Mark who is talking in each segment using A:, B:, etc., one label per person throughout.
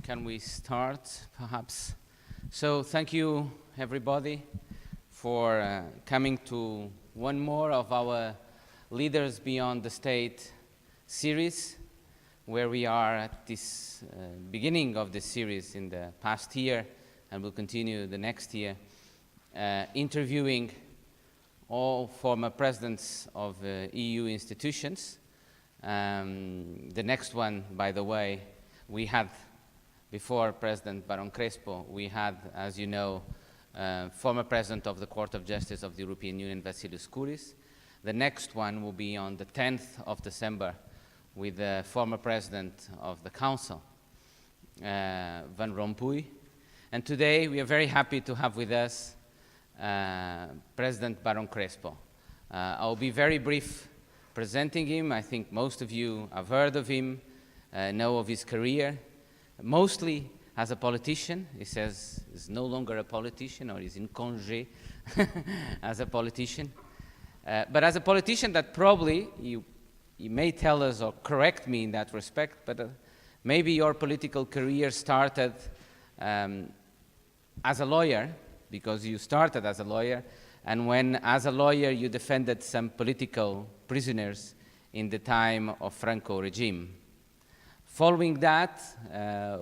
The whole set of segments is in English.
A: Can we start, perhaps? So thank you, everybody, for coming to one more of our Leaders Beyond the State series, where we are at this beginning of the series in the past year, and will continue the next year, interviewing all former presidents of EU institutions. The next one, by the way, we had, before President Barón Crespo, we had, as you know, former President of the Court of Justice of the European Union, Vassilios Kouris. The next one will be on the 10th of December with the former President of the Council, Van Rompuy. And today we are very happy to have with us President Barón Crespo. I'll be very brief presenting him. I think most of you have heard of him, know of his career, mostly as a politician. He says he's no longer a politician, or he's in congé as a politician. But as a politician that probably, you may tell us or correct me in that respect, but maybe your political career started as a lawyer, because you started as a lawyer, and when, as a lawyer, you defended some political prisoners in the time of Franco regime. Following that,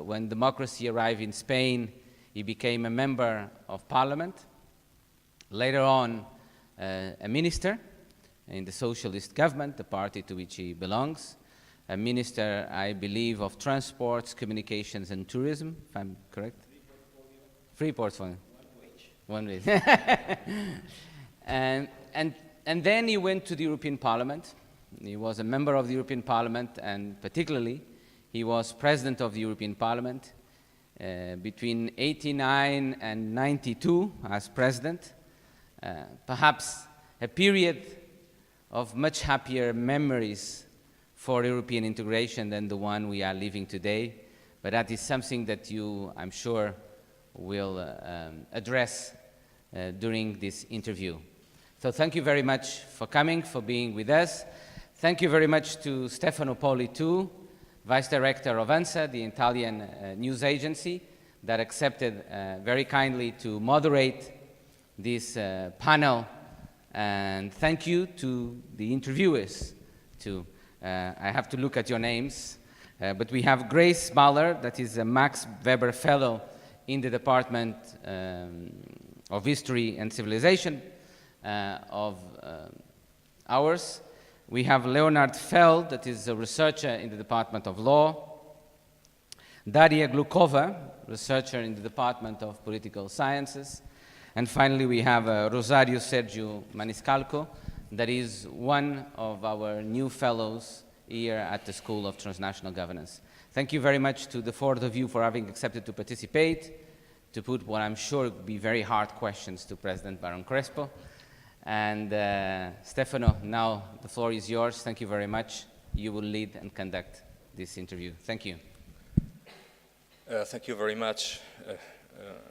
A: when democracy arrived in Spain, he became a member of parliament. Later on, a minister in the socialist government, the party to which he belongs. A minister, I believe, of transports, communications, and tourism, if I'm correct. Free portfolio. One wage. And then he went to the European Parliament. He was a member of the European Parliament, and particularly, he was president of the European Parliament between 89 and 92 as president. Perhaps a period of much happier memories for European integration than the one we are living today. But that is something that you, I'm sure, will address during this interview. So thank you very much for coming, for being with us. Thank you very much to Stefano POLLI too, Vice Director of ANSA, the Italian news agency, that accepted very kindly to moderate this panel. And thank you to the interviewers too. I have to look at your names, but we have Grace Mahler, that is a Max Weber Fellow in the Department of History and Civilization of ours. We have Leonard Feld, that is a researcher in the Department of Law. Daria Glukova, researcher in the Department of Political Sciences. And finally, we have Rosario Sergio Maniscalco, that is one of our new fellows here at the School of Transnational Governance. Thank you very much to the four of you for having accepted to participate, to put what I'm sure would be very hard questions to President Barón Crespo. And Stefano, now the floor is yours. Thank you very much. You will lead and conduct this interview. Thank you.
B: Thank you very much,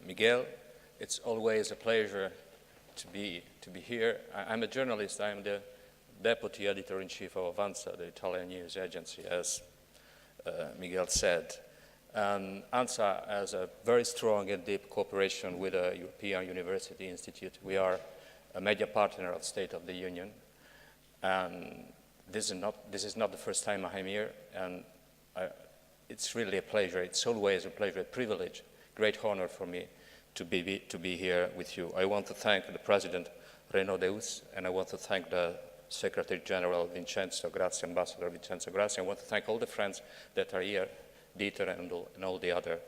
B: Miguel. It's always a pleasure to be here. I'm a journalist. I'm the deputy editor-in-chief of ANSA, the Italian news agency, as Miguel said. And ANSA has a very strong and deep cooperation with the European University Institute. We are a media partner of State of the Union. And this is not the first time I'm here, and it's really a pleasure. It's always a pleasure, a privilege, great honor for me to be here with you. I want to thank the President, Reno Deus, and I want to thank the Secretary General, Vincenzo Grassi, Ambassador Vincenzo Grassi. I want to thank all the friends that are here, Dieter and all the other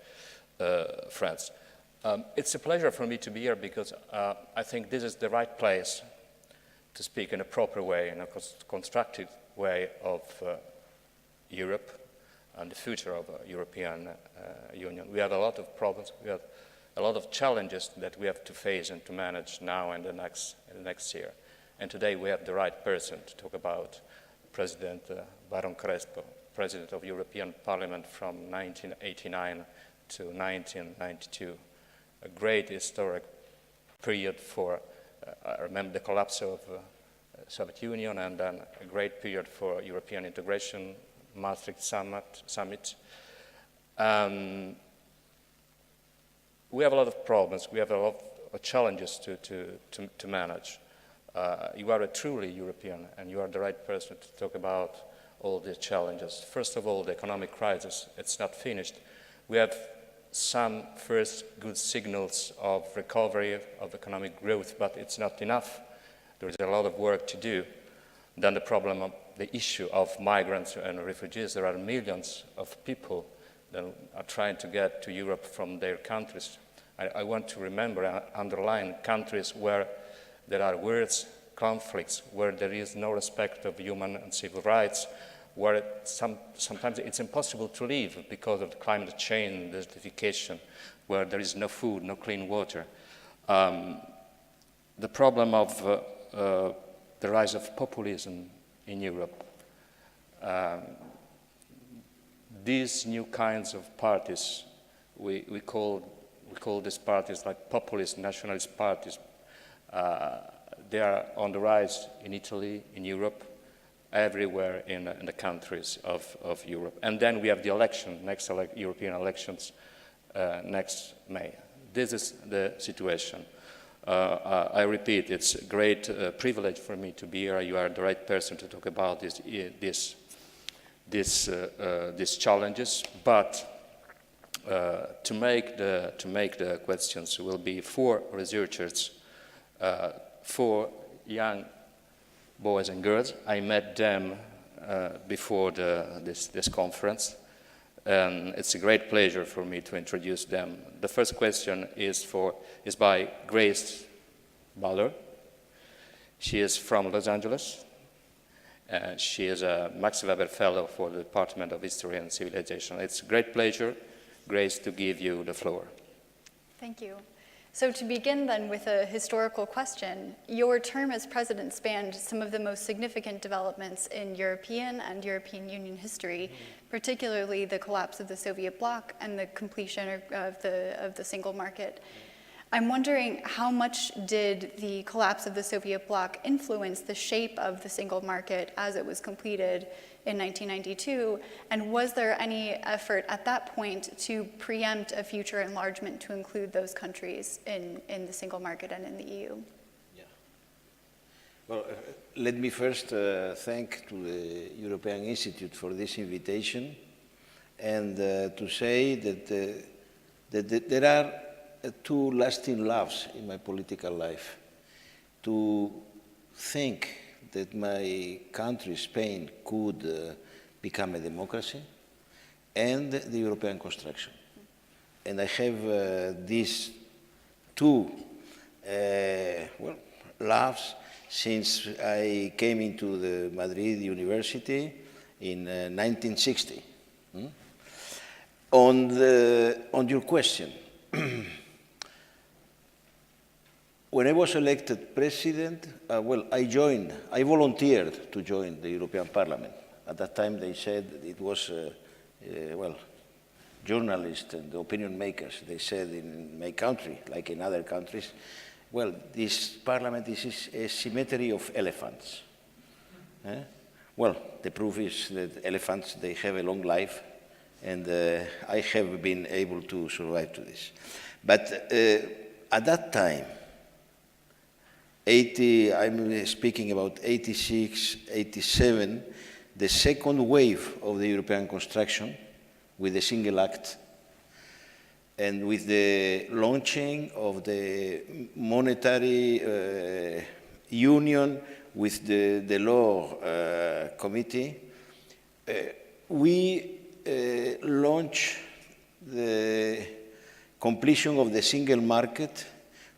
B: friends. It's a pleasure for me to be here because I think this is the right place to speak in a proper way, in a constructive way of Europe and the future of the European Union. We have a lot of problems. We have a lot of challenges that we have to face and to manage now and the next year. And today we have the right person to talk about President Barón Crespo, President of European Parliament from 1989 to 1992. A great historic period for, I remember the collapse of the Soviet Union, and then a great period for European integration, Maastricht summit. we have a lot of problems, we have a lot of challenges to manage. You are a truly European, and you are the right person to talk about all these challenges. First of all, the economic crisis, it's not finished. We have some first good signals of recovery, of economic growth, but it's not enough. There is a lot of work to do. Then the problem of the issue of migrants and refugees. There are millions of people that are trying to get to Europe from their countries. I want to remember and underline countries where there are wars, conflicts, where there is no respect of human and civil rights, where sometimes it's impossible to live because of climate change, desertification, where there is no food, no clean water. The problem of the rise of populism in Europe. These new kinds of parties, we call these parties like populist, nationalist parties. They are on the rise in Italy, in Europe, everywhere in the countries of Europe. And then we have the election, next European elections next May. This is the situation. I repeat, it's a great privilege for me to be here. You are the right person to talk about these challenges. But to make the questions will be 4 researchers, 4 young boys and girls. I met them before this conference, and it's a great pleasure for me to introduce them. The first question is by Grace Baller. She is from Los Angeles. She is a Max Weber Fellow for the Department of History and Civilization. It's a great pleasure, Grace, to give you the floor.
C: Thank you. So to begin then with a historical question, your term as president spanned some of the most significant developments in European and European Union history, particularly the collapse of the Soviet bloc and the completion of the single market. I'm wondering, how much did the collapse of the Soviet bloc influence the shape of the single market as it was completed in 1992, and was there any effort at that point to preempt a future enlargement to include those countries in the single market and in the EU?
D: Yeah. Well, let me first thank to the European Institute for this invitation, and to say that there are 2 lasting loves in my political life. To think that my country, Spain, could become a democracy, and the European construction. And I have these 2 loves since I came into the Madrid University in 1960. On your question, when I was elected president, I volunteered to join the European Parliament. At that time, they said it was, journalists and opinion makers, they said in my country, like in other countries, well, this parliament is a cemetery of elephants. Well, the proof is that elephants, they have a long life, and I have been able to survive to this. But at that time, I'm speaking about 86, 87, the second wave of the European construction with the single act and with the launching of the monetary union with the law committee, we launched the completion of the single market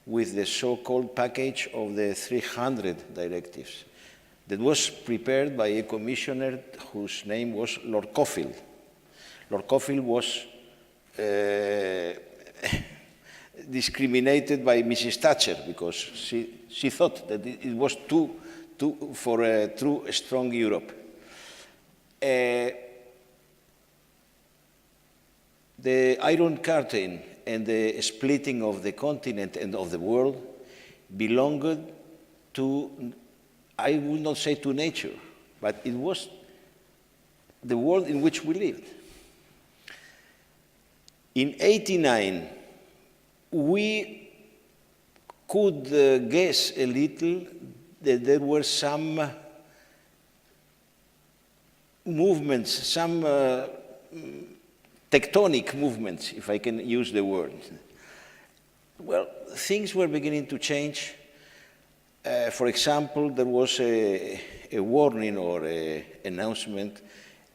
D: with the so-called package of the 300 directives that was prepared by a commissioner whose name was Lord Cockfield. Lord Cockfield was discriminated by Mrs. Thatcher because she thought that it was for a true strong Europe. The Iron Curtain and the splitting of the continent and of the world belonged to, I would not say to nature, but it was the world in which we lived. In '89, we could guess a little that there were some movements, some tectonic movements, if I can use the word. Well, things were beginning to change. For example, there was a warning or an announcement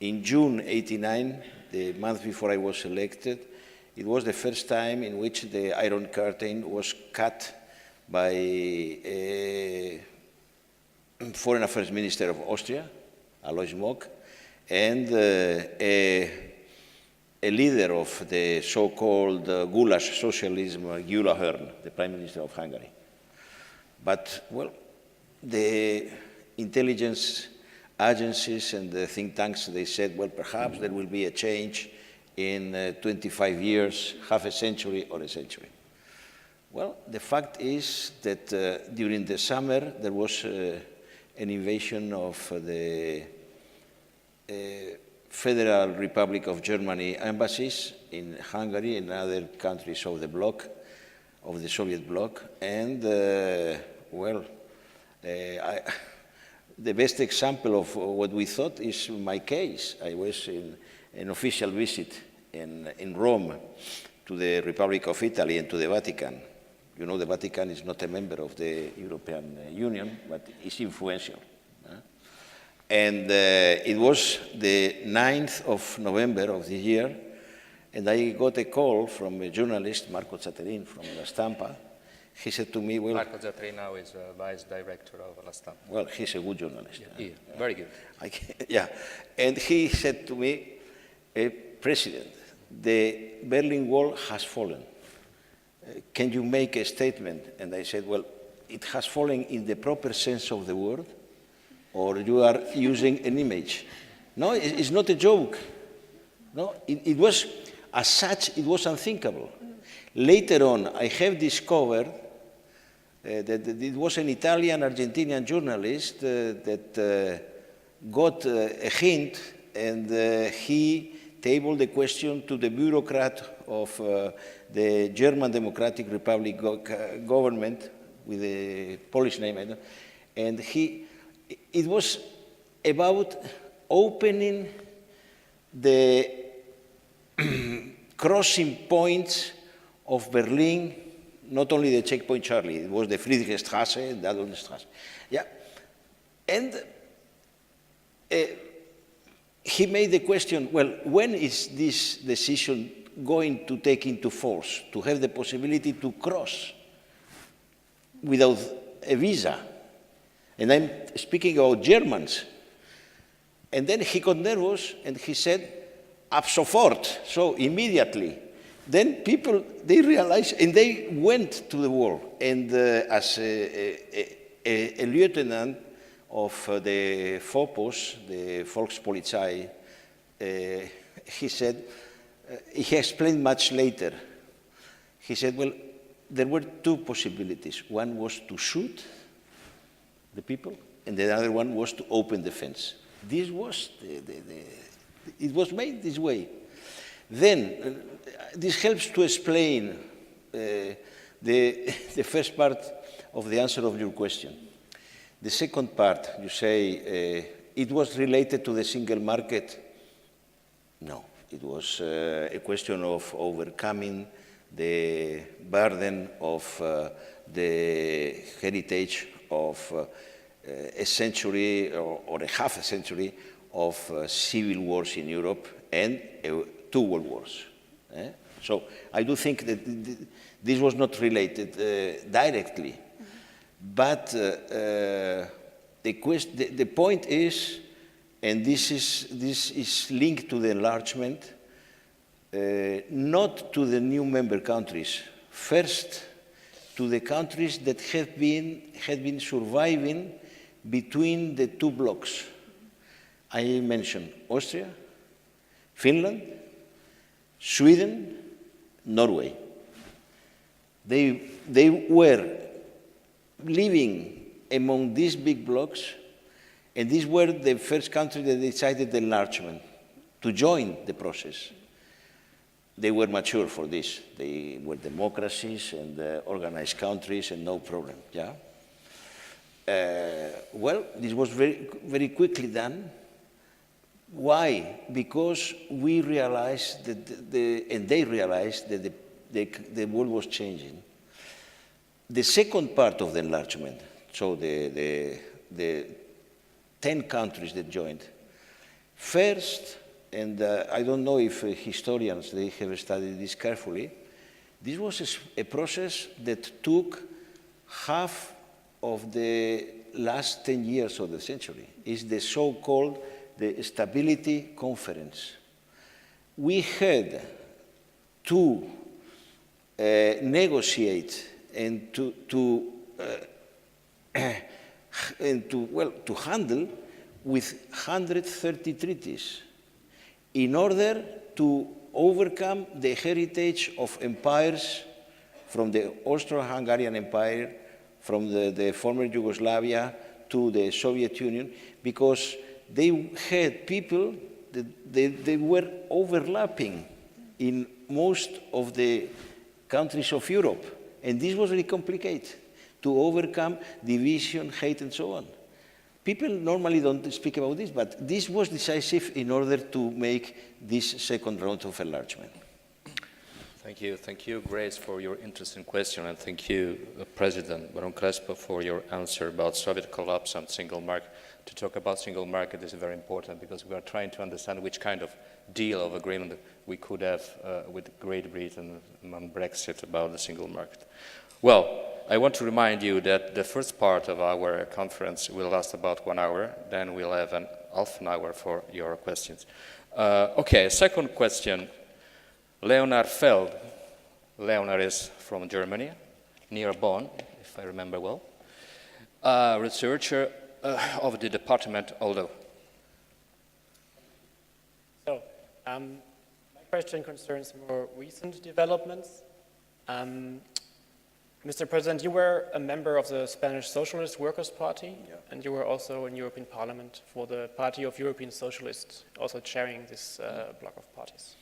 D: in June '89, the month before I was elected. It was the first time in which the Iron Curtain was cut by a Foreign Affairs Minister of Austria, Alois Mock, and a leader of the so-called goulash socialism, Gyula Hörn, the Prime Minister of Hungary. But, well, the intelligence agencies and the think tanks, they said, well, perhaps there will be a change in 25 years, half a century or a century. Well, the fact is that during the summer there was an invasion of the Federal Republic of Germany embassies in Hungary and other countries of the bloc, of the Soviet bloc, and well, the best example of what we thought is my case. I was in an official visit in Rome to the Republic of Italy and to the Vatican. You know, the Vatican is not a member of the European Union, but it's influential. And it was the 9th of November of the year, and I got a call from a journalist, Marco Zatterin, from La Stampa. He said to me, well...
B: Marco Zatterin now is vice director of La Stampa.
D: Well, he's a good journalist.
B: Yeah, very good.
D: Yeah, and he said to me, President, the Berlin Wall has fallen. Can you make a statement? And I said, well, it has fallen in the proper sense of the word, or you are using an image. No, it's not a joke. No, it was, as such, it was unthinkable. Later on, I have discovered that it was an Italian-Argentinian journalist that got a hint, and he tabled the question to the bureaucrat of the German Democratic Republic government with a Polish name, and it was about opening the crossing points of Berlin, not only the checkpoint Charlie, it was the Friedrichstrasse, the Adolfstrasse. Yeah. And he made the question, well, when is this decision going to take into force, to have the possibility to cross without a visa? And I'm speaking about Germans. And then he got nervous and he said, ab sofort, so immediately. Then people, they realized, and they went to the war. And as a lieutenant of the FOPOS, the Volkspolizei, he said, he explained much later. He said, well, there were two possibilities. One was to shoot the people, and the other one was to open the fence. This was, it was made this way. Then, this helps to explain the first part of the answer of your question. The second part, you say, it was related to the single market. No, it was a question of overcoming the burden of the heritage of a century or a half a century of civil wars in Europe and 2 world wars. So I do think that this was not related directly, but the point is, and this is linked to the enlargement, not to the new member countries. First, to the countries that had been surviving between the 2 blocks. I mentioned Austria, Finland, Sweden, Norway. They were living among these big blocks, and these were the first countries that decided enlargement, to join the process. they were mature for this. They were democracies and organized countries and no problem, yeah? Well, this was very, very quickly done. Why? Because we realized that and they realized that the world was changing. The second part of the enlargement, so the 10 countries that joined, first, and I don't know if historians, they have studied this carefully, this was a process that took half of the last 10 years of the century. It's the so-called the Stability Conference. We had to negotiate and to handle with 130 treaties in order to overcome the heritage of empires from the Austro-Hungarian Empire, from the former Yugoslavia to the Soviet Union, because they had people that they were overlapping in most of the countries of Europe. And this was very complicated to overcome division, hate, and so on. People normally don't speak about this, but this was decisive in order to make this second round of enlargement.
B: Thank you, Grace, for your interesting question, and thank you, President Barón Crespo, for your answer about Soviet collapse and single market. To talk about single market is very important because we are trying to understand which kind of deal of agreement we could have with Great Britain on Brexit about the single market. Well, I want to remind you that the first part of our conference will last about 1 hour, then we'll have half an hour for your questions. Okay, second question. Leonard Feld. Leonard is from Germany, near Bonn, if I remember well. Researcher of the department, although.
E: So, my question concerns more recent developments. Mr. President, you were a member of the Spanish Socialist Workers' Party, yeah, and you were also in European Parliament for the Party of European Socialists, also chairing this bloc of parties.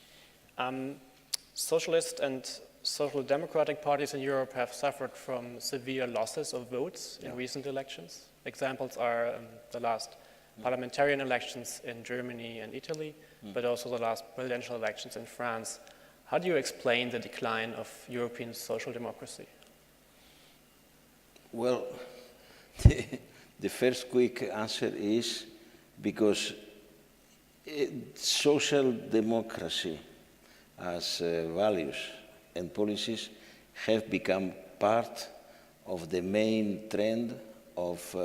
E: Socialist and social democratic parties in Europe have suffered from severe losses of votes in recent elections. Examples are the last parliamentarian elections in Germany and Italy, but also the last presidential elections in France. How do you explain the decline of European social democracy?
D: Well, the first quick answer is because social democracy as values and policies have become part of the main trend of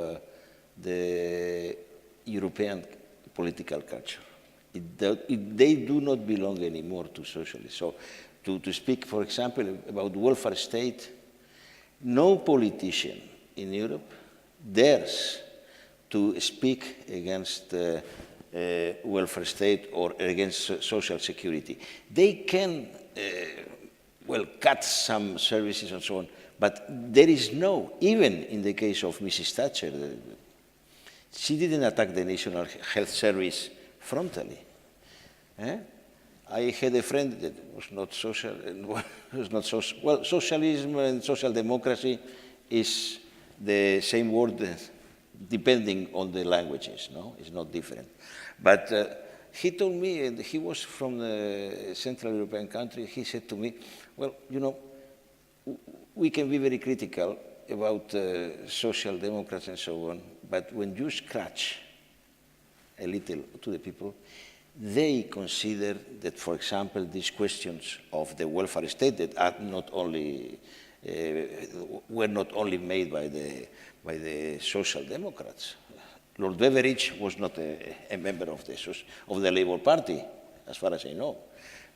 D: the European political culture. They do not belong anymore to socialists. So to speak, for example, about welfare state, no politician in Europe dares to speak against welfare state or against social security. They can, well, cut some services and so on, but there is no, even in the case of Mrs. Thatcher, she didn't attack the National Health Service frontally. I had a friend that was not social, well, socialism and social democracy is the same word depending on the languages, no? It's not different. But he told me, and he was from the Central European country, he said to me, well, you know, we can be very critical about social democrats and so on, but when you scratch a little to the people, they consider that, for example, these questions of the welfare state that are not only, were not only made by the social democrats. Lord Beveridge was not a member of the Labour Party, as far as I know.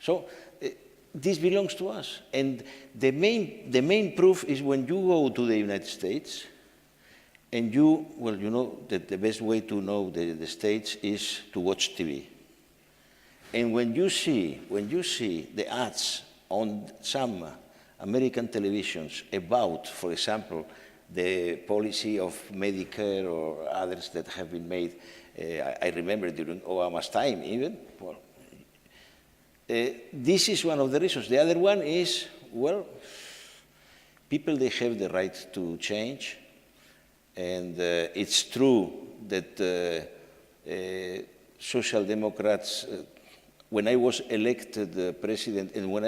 D: So this belongs to us. And the main proof is when you go to the United States, and you, well, you know that the best way to know the States is to watch TV. And when you see the ads on some American televisions about, for example, the policy of Medicare or others that have been made, I remember during Obama's time even, well, this is one of the reasons. The other one is, well, people, they have the right to change. And it's true that Social Democrats, when I was elected president, and when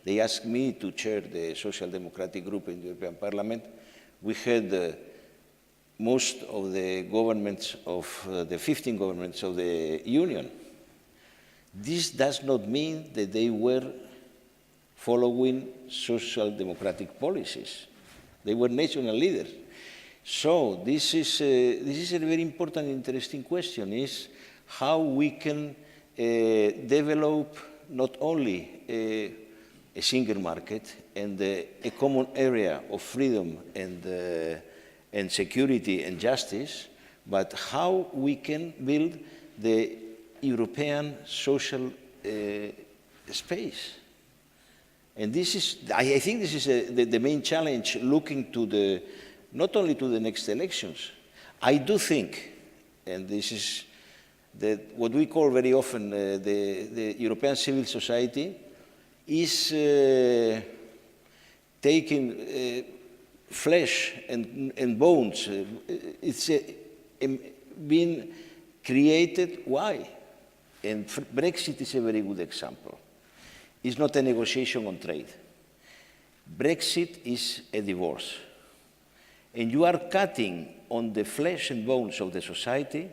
D: they asked me to chair the Social Democratic group in the European Parliament, we had most of the governments of the 15 governments of the Union. This does not mean that they were following social democratic policies. They were national leaders. So this is a very important, interesting question, is how we can develop not only a single market and a common area of freedom and security and justice, but how we can build the European social space. And this is, I think this is the main challenge, looking to not only to the next elections. I do think, and this is what we call very often the European civil society, is taking flesh and bones. It's been created. Why? And Brexit is a very good example. It's not a negotiation on trade. Brexit is a divorce. And you are cutting on the flesh and bones of the society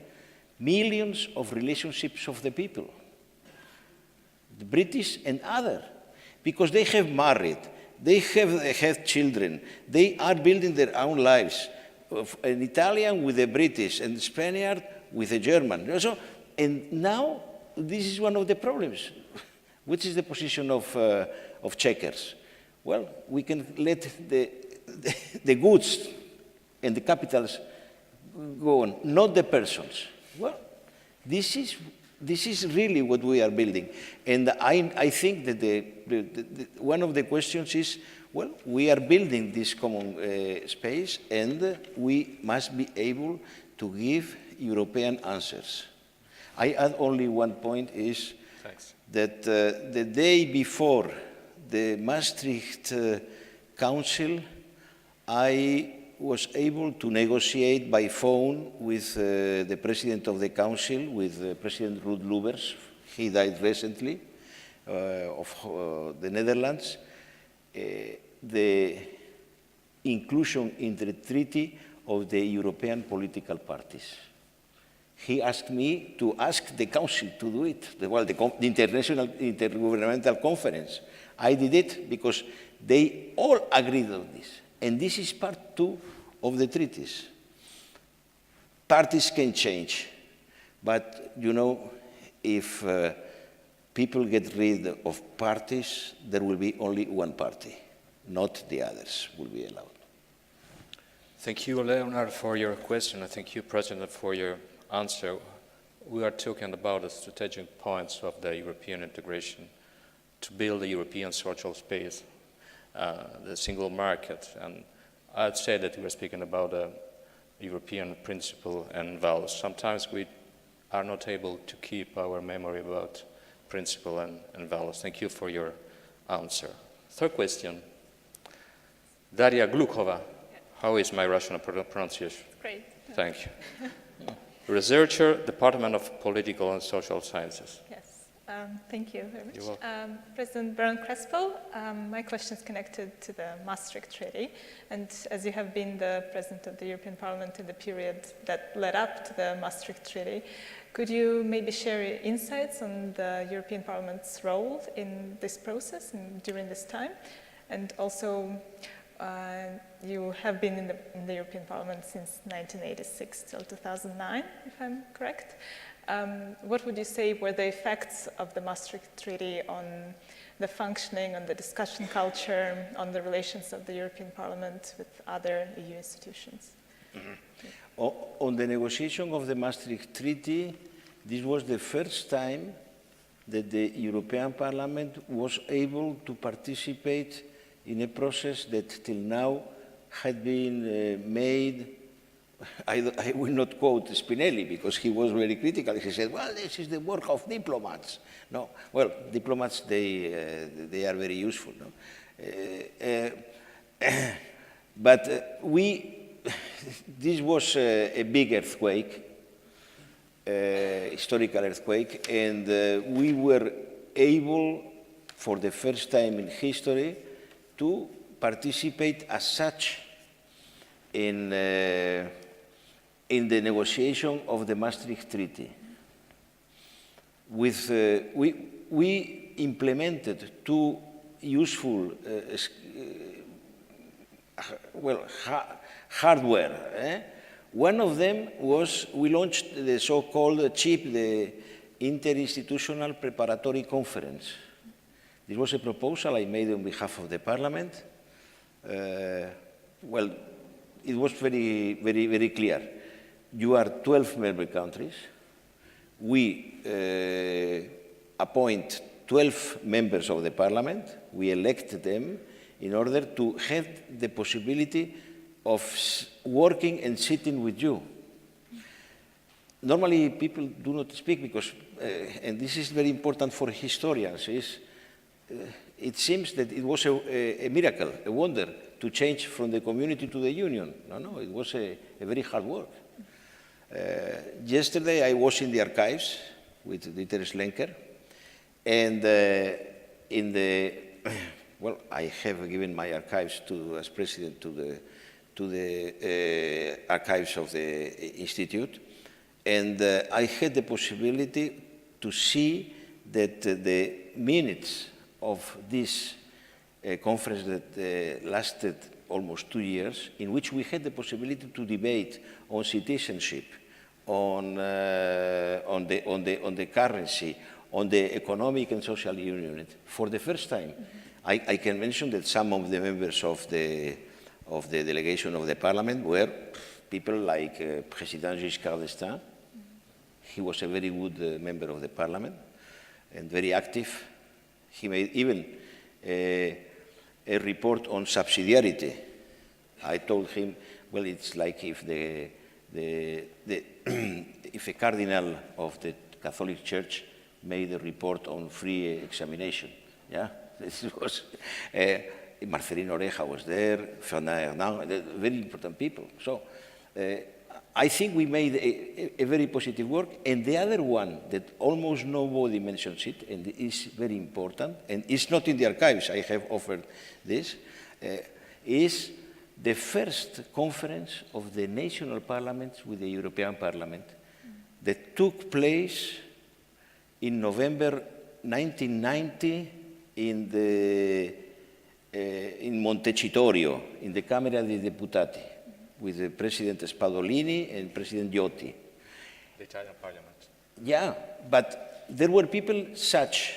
D: millions of relationships of the people, the British and other, because they have married, they have had children, they are building their own lives, an Italian with a British and a Spaniard with a German. And now this is one of the problems. Which is the position of Chequers? Well, we can let the goods and the capitals go on, not the persons. Well, this is really what we are building. And I think that one of the questions is, well, we are building this common space, and we must be able to give European answers. I add only one point is that the day before the Maastricht Council, I was able to negotiate by phone with the President of the Council, with President Ruud Lubbers. He died recently, of the Netherlands. The inclusion in the treaty of the European political parties. He asked me to ask the Council to do it, the International Intergovernmental Conference. I did it because they all agreed on this. And this is part 2 of the treaties. Parties can change, but you know, if people get rid of parties, there will be only one party, not the others will be allowed.
B: Thank you, Leonard, for your question, and thank you, President, for your answer. We are talking about the strategic points of the European integration to build a European social space, the single market, and I'd say that we are speaking about a European principle and values. Sometimes we are not able to keep our memory about principle and values. Thank you for your answer. Third question, Daria Glukova. How is my Russian pronunciation?
F: Great.
B: Thank you. Researcher, Department of Political and Social Sciences.
F: Yes, thank you very much.
B: You're welcome.
F: President Barón Crespo, my question is connected to the Maastricht Treaty. And as you have been the President of the European Parliament in the period that led up to the Maastricht Treaty, could you maybe share your insights on the European Parliament's role in this process and during this time? And also, you have been in the European Parliament since 1986 till 2009, if I'm correct. What would you say were the effects of the Maastricht Treaty on the functioning, on the discussion culture, on the relations of the European Parliament with other EU institutions?
D: Mm-hmm. On the negotiation of the Maastricht Treaty, this was the first time that the European Parliament was able to participate in a process that till now had been made I will not quote Spinelli because he was very critical. He said, well, this is the work of diplomats. No, well, diplomats, they are very useful. No? But this was a big earthquake, historical earthquake, and we were able, for the first time in history, to participate as such in the negotiation of the Maastricht Treaty. With, we implemented two useful hardware. One of them was we launched the so-called CHIP, the Interinstitutional Preparatory Conference. This was a proposal I made on behalf of the Parliament. Well, it was very, very, very clear. You are 12 member countries. We appoint 12 members of the Parliament. We elect them in order to have the possibility of working and sitting with you. Normally, people do not speak because, and this is very important for historians, it seems that it was a miracle, a wonder, to change from the community to the union. No, it was a very hard work. Yesterday, I was in the archives with Dieter Schlenker, and in the, well, I have given my archives as president to the archives of the Institute, and I had the possibility to see that the minutes of this conference that lasted almost 2 years, in which we had the possibility to debate on citizenship, on the currency, on the economic and social union. For the first time, I can mention that some of the members of the delegation of the Parliament were people like President Giscard d'Estaing. He was a very good member of the Parliament and very active. He made even a report on subsidiarity. I told him, well, it's like if if a cardinal of the Catholic Church made a report on free examination. Yeah, this was. Marcelino Oreja was there, Fernand Hernan, very important people. So I think we made a very positive work. And the other one that almost nobody mentions it, and is very important, and it's not in the archives, I have offered this, is the first conference of the national parliaments with the European Parliament that took place in November 1990 in Montecitorio, in the Camera dei Deputati, with the President Spadolini and President Iotti.
B: The Italian Parliament.
D: Yeah, but there were people such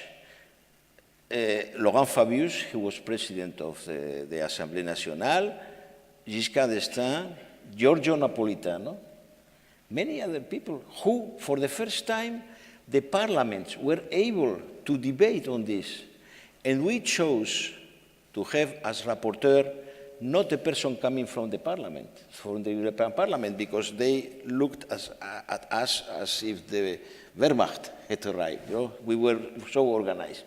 D: Laurent Fabius, who was President of the Assemblée Nationale, Giscard d'Estaing, Giorgio Napolitano, many other people who, for the first time, the parliaments were able to debate on this. And we chose to have as rapporteur not a person coming from the Parliament, from the European Parliament, because they looked at us as if the Wehrmacht had arrived. You know? We were so organized.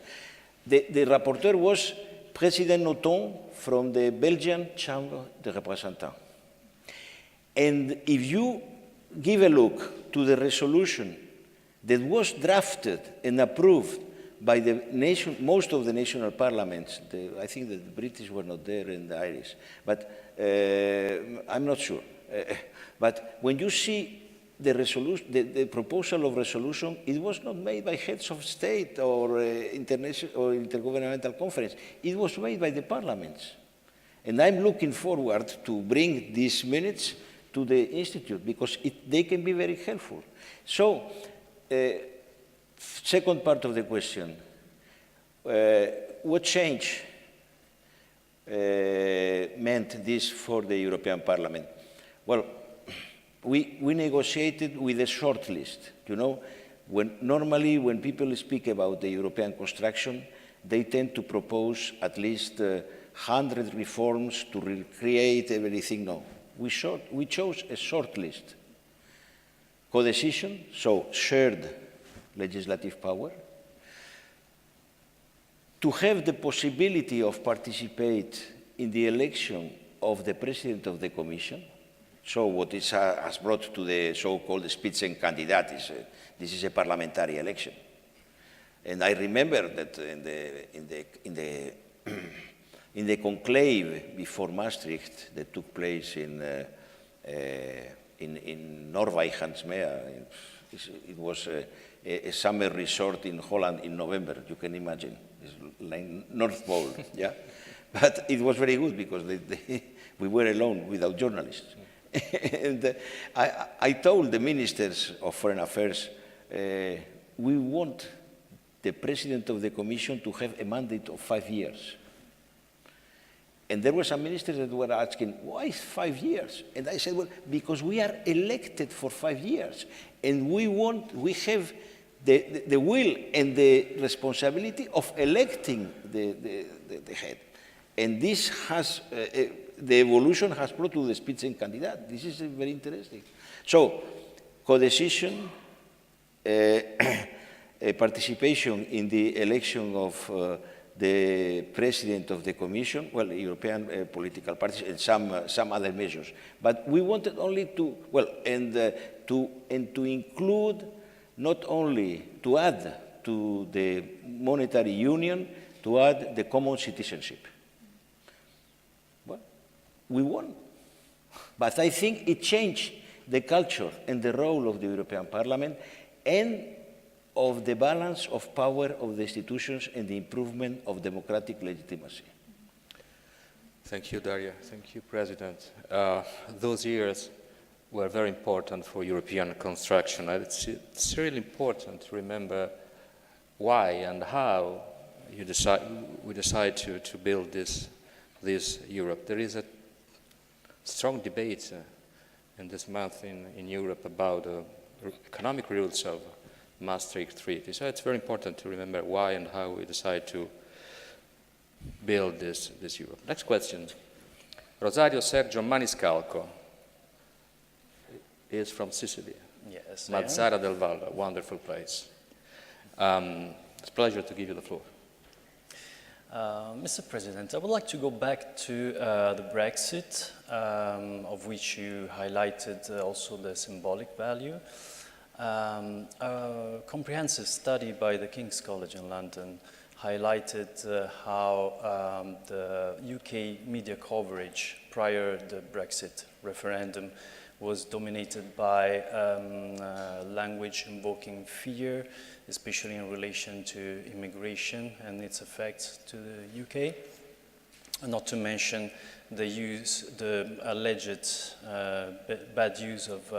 D: The rapporteur was President Nothomb from the Belgian Chamber des Représentants. And if you give a look to the resolution that was drafted and approved by the most of the national parliaments, I think that the British were not there and the Irish, but I'm not sure. But when you see the proposal of resolution, it was not made by heads of state or international or intergovernmental conference. It was made by the parliaments. And I'm looking forward to bring these minutes to the Institute because they can be very helpful. So, second part of the question, what change meant this for the European Parliament? Well, we negotiated with a short list. You know, normally when people speak about the European construction, they tend to propose at least 100 reforms to recreate everything. No, We chose a short list. Co-decision, so shared legislative power. To have the possibility of participate in the election of the President of the Commission. So what is has brought to the so-called Spitzenkandidat is this is a parliamentary election. And I remember that in the conclave before Maastricht that took place in Noordwijgansmeer, it was a summer resort in Holland in November. You can imagine, it's like North Pole, yeah. But it was very good because we were alone without journalists. And I told the ministers of foreign affairs, we want the President of the Commission to have a mandate of 5 years. And there were some ministers that were asking, why 5 years? And I said, well, because we are elected for 5 years. And we have the will and the responsibility of electing the head. And this has, the evolution has brought to the Spitzenkandidat. This is very interesting. So, co-decision, participation in the election of the President of the Commission, well, European political parties, and some other measures. But we wanted only to, well, and to include, not only to add to the monetary union, to add the common citizenship. Well, we won. But I think it changed the culture and the role of the European Parliament and of the balance of power of the institutions and the improvement of democratic legitimacy.
B: Thank you, Daria. Thank you, President. Those years were very important for European construction. It's really important to remember why and how we decide to build this Europe. There is a strong debate in this month in Europe about economic rules of Maastricht Treaty. So it's very important to remember why and how we decide to build this Europe. Next question. Rosario Sergio Maniscalco is from Sicily.
G: Yes,
B: Mazzara del Vallo, a wonderful place. It's a pleasure to give you the floor.
G: Mr. President, I would like to go back to the Brexit, of which you highlighted also the symbolic value. A comprehensive study by the King's College in London highlighted how the UK media coverage prior to the Brexit referendum was dominated by language invoking fear, especially in relation to immigration and its effects to the UK, not to mention the alleged bad use of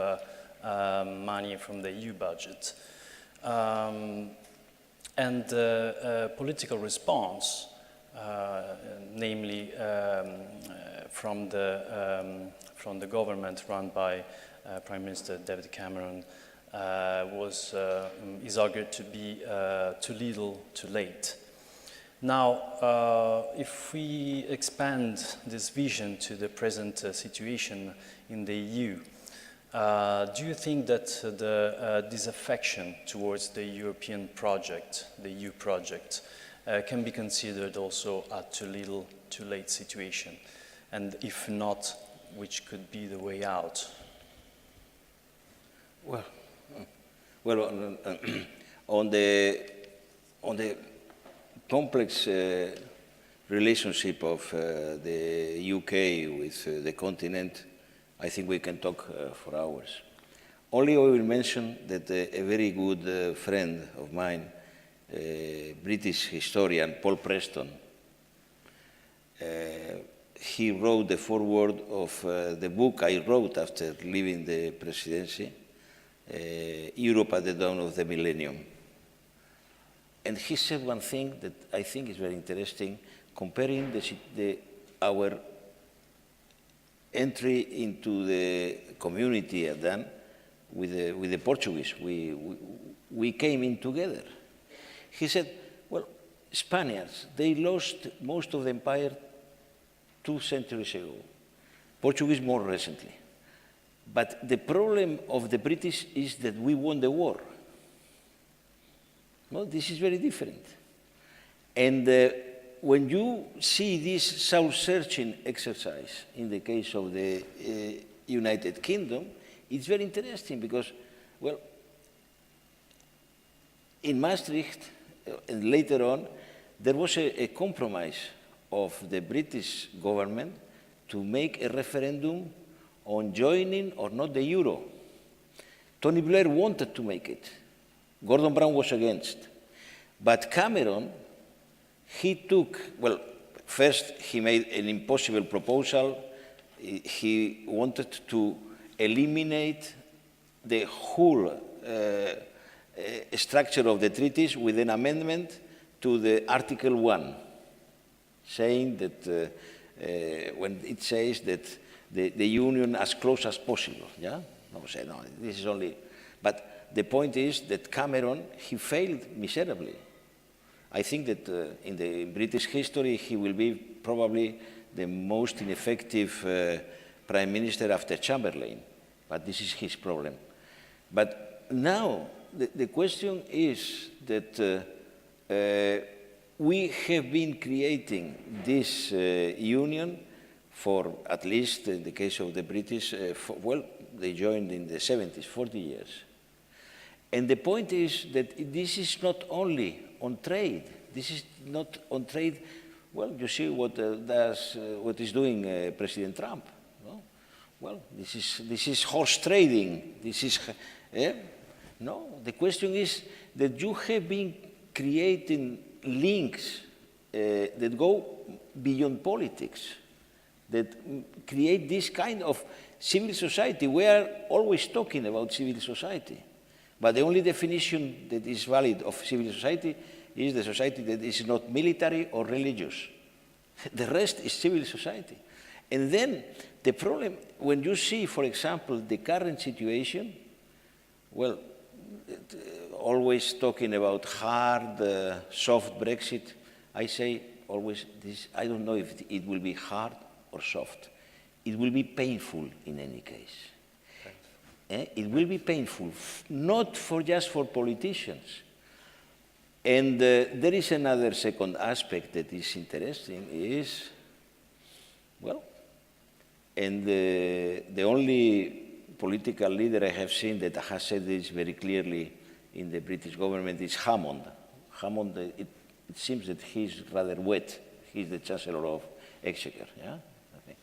G: money from the EU budget. And the political response, namely from the government run by Prime Minister David Cameron, is argued to be too little, too late. Now, if we expand this vision to the present situation in the EU, do you think that the disaffection towards the European project, the EU project, can be considered also a too little, too late situation? And if not, which could be the way out?
D: Well, on the complex relationship of the UK with the continent, I think we can talk for hours. Only I will mention that a very good friend of mine, British historian Paul Preston, he wrote the foreword of the book I wrote after leaving the presidency, Europe at the Dawn of the Millennium. And he said one thing that I think is very interesting, comparing our entry into the community at then with the Portuguese. We came in together. He said, well, Spaniards, they lost most of the empire 2 centuries ago. Portuguese more recently. But the problem of the British is that we won the war. Well, this is very different. And when you see this soul-searching exercise in the case of the United Kingdom, it's very interesting because, well, in Maastricht, and later on, there was a compromise of the British government to make a referendum on joining or not the euro. Tony Blair wanted to make it. Gordon Brown was against. But Cameron, he took, well, first he made an impossible proposal. He wanted to eliminate the whole structure of the treaties with an amendment to the Article 1, saying that when it says that the union as close as possible, yeah? No, say, no, this is only, but the point is that Cameron, he failed miserably. I think that in the British history, he will be probably the most ineffective prime minister after Chamberlain, but this is his problem. But now, the question is that we have been creating this union for, at least in the case of the British, well, they joined in the 70s, 40 years. And the point is that this is not only on trade. This is not on trade. Well, you see what is doing President Trump. No? Well, this is horse trading. This is, no. The question is that you have been creating links that go beyond politics, that create this kind of civil society. We are always talking about civil society, but the only definition that is valid of civil society is the society that is not military or religious. The rest is civil society. And then the problem, when you see, for example, the current situation, well, always talking about hard, soft Brexit, I say always this, I don't know if it will be hard or soft. It will be painful in any case. It will be painful, not just for politicians. And there is another second aspect that is interesting is, well, and the only political leader I have seen that has said this very clearly in the British government is Hammond. Hammond, it seems that he's rather wet. He's the Chancellor of Exchequer, yeah? Okay.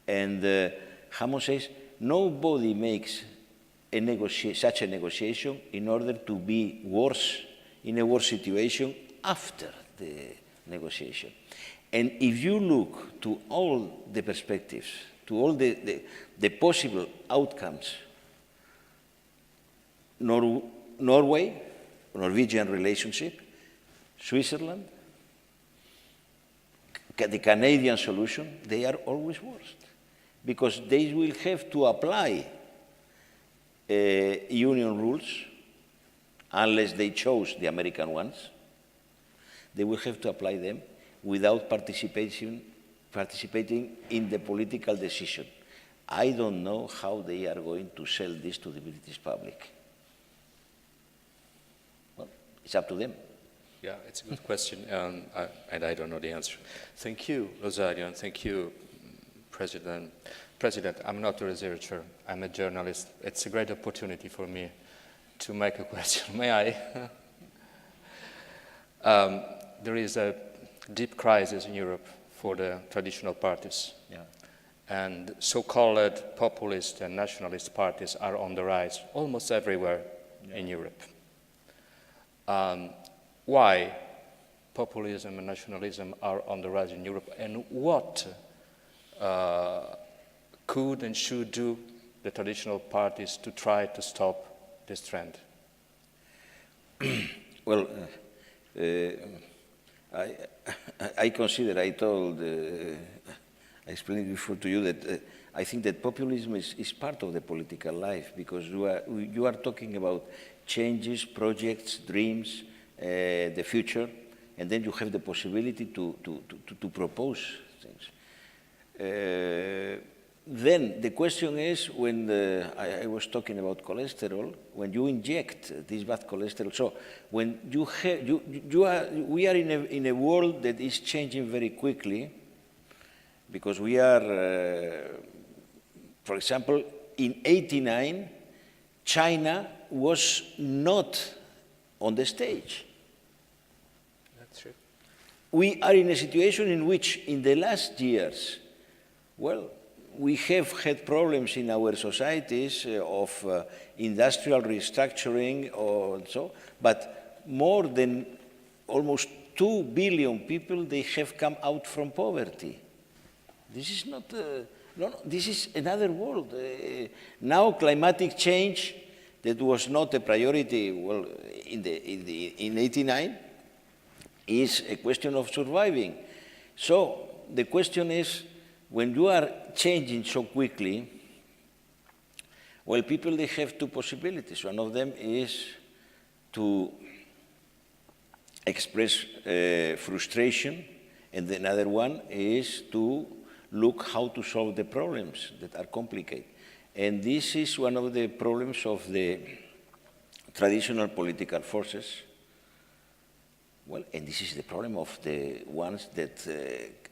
D: And Hammond says, nobody makes such a negotiation in order to be worse, in a worse situation after the negotiation. And if you look to all the perspectives, to all the possible outcomes, Norway, Norwegian relationship, Switzerland, the Canadian solution, they are always worst, because they will have to apply union rules, unless they chose the American ones. They will have to apply them without participating in the political decision. I don't know how they are going to sell this to the British public. Well, it's up to them.
B: Yeah, it's a good question, and I don't know the answer. Thank you, Rosario, and thank you, President. President, I'm not a researcher, I'm a journalist. It's a great opportunity for me to make a question. May I? There is a deep crisis in Europe for the traditional parties. Yeah. And so-called populist and nationalist parties are on the rise almost everywhere in Europe. Why populism and nationalism are on the rise in Europe, and what could and should do the traditional parties to try to stop this trend?
D: Well, I consider, I explained before to you that I think that populism is part of the political life, because you are talking about changes, projects, dreams, the future, and then you have the possibility to propose things. then the question is, when I was talking about cholesterol, when you inject this bad cholesterol, so when you have, we are in a world that is changing very quickly, because we are, for example, in '89, China was not on the stage.
B: That's true.
D: We are in a situation in which, in the last years, well, we have had problems in our societies of industrial restructuring or so, but more than almost 2 billion people, they have come out from poverty. This is not, no, this is another world. Now climatic change, that was not a priority, well, in '89, is a question of surviving. So the question is, when you are changing so quickly, well, people, they have two possibilities. One of them is to express frustration, and another one is to look how to solve the problems that are complicated. And this is one of the problems of the traditional political forces. Well, and this is the problem of the ones that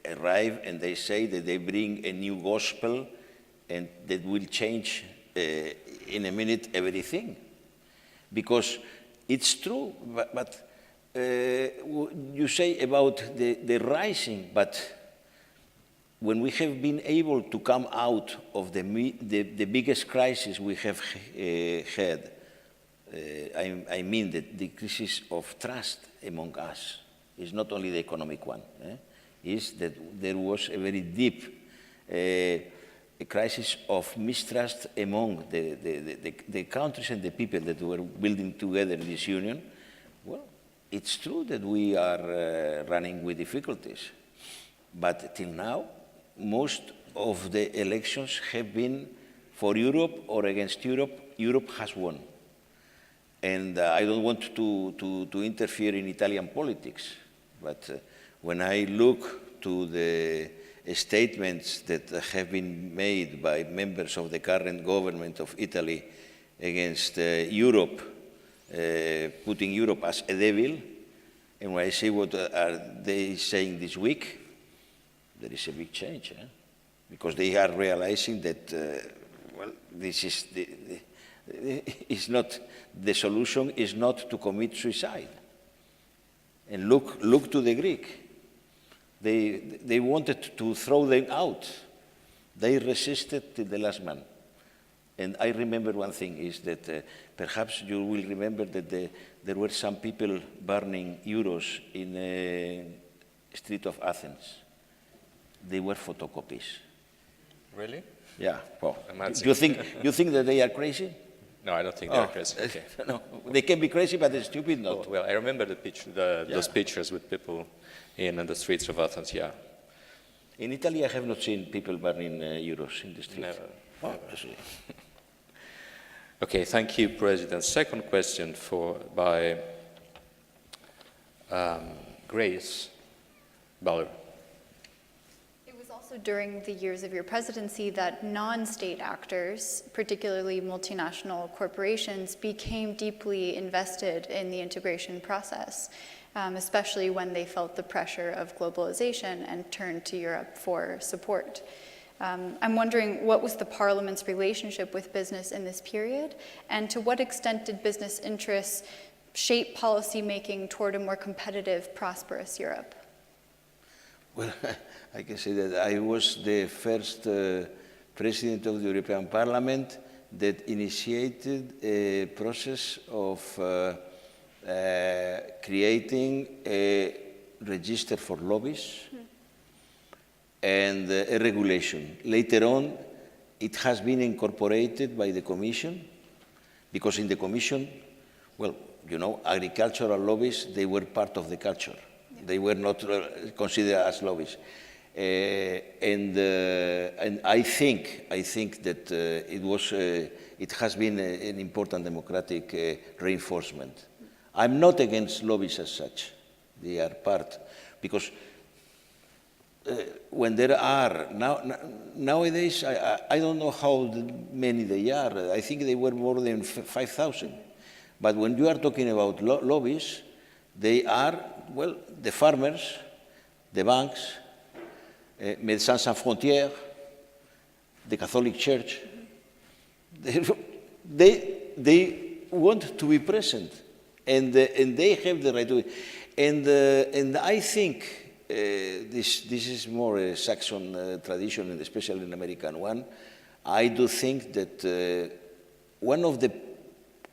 D: arrive and they say that they bring a new gospel and that will change in a minute everything. Because it's true, but you say about the rising, but when we have been able to come out of the biggest crisis we have had, I mean that the crisis of trust among us is not only the economic one, is that there was a very deep a crisis of mistrust among the countries and the people that were building together this union. Well, it's true that we are running with difficulties, but till now, most of the elections have been for Europe or against Europe. Europe has won. And I don't want to interfere in Italian politics, but when I look to the statements that have been made by members of the current government of Italy against Europe, putting Europe as a devil, and when I see what are they saying this week, there is a big change, because they are realizing that, well, this is is not, the solution is not to commit suicide. And look to the Greek. They wanted to throw them out. They resisted till the last man. And I remember one thing is that perhaps you will remember that there were some people burning euros in the street of Athens. They were photocopies.
B: Really?
D: Yeah. Well, you think that they are crazy?
B: No, I don't think they're crazy. Okay.
D: No, they can be crazy, but they're stupid not.
B: Oh, well, I remember those pictures with people in the streets of Athens, yeah.
D: In Italy, I have not seen people burning euros in the streets.
B: Never.
D: Oh,
B: Never. Okay, thank you, President. Second question by Grace Baller.
C: Also, during the years of your presidency, that non-state actors, particularly multinational corporations, became deeply invested in the integration process, especially when they felt the pressure of globalization and turned to Europe for support. I'm wondering, what was the Parliament's relationship with business in this period, and to what extent did business interests shape policy making toward a more competitive, prosperous Europe?
D: Well, I can say that I was the first president of the European Parliament that initiated a process of creating a register for lobbies and a regulation. Later on, it has been incorporated by the Commission, because in the Commission, well, you know, agricultural lobbies, they were part of the culture. They were not considered as lobbies. And I think that it has been an important democratic reinforcement. I'm not against lobbies as such. They are part, because when there are, nowadays, I don't know how many they are. I think they were more than 5,000. But when you are talking about lobbies, they are, well, the farmers, the banks, Médecins Sans Frontières, the Catholic Church. They want to be present, and they have the right to it. And I think this is more a Saxon tradition, and especially an American one. I do think that one of the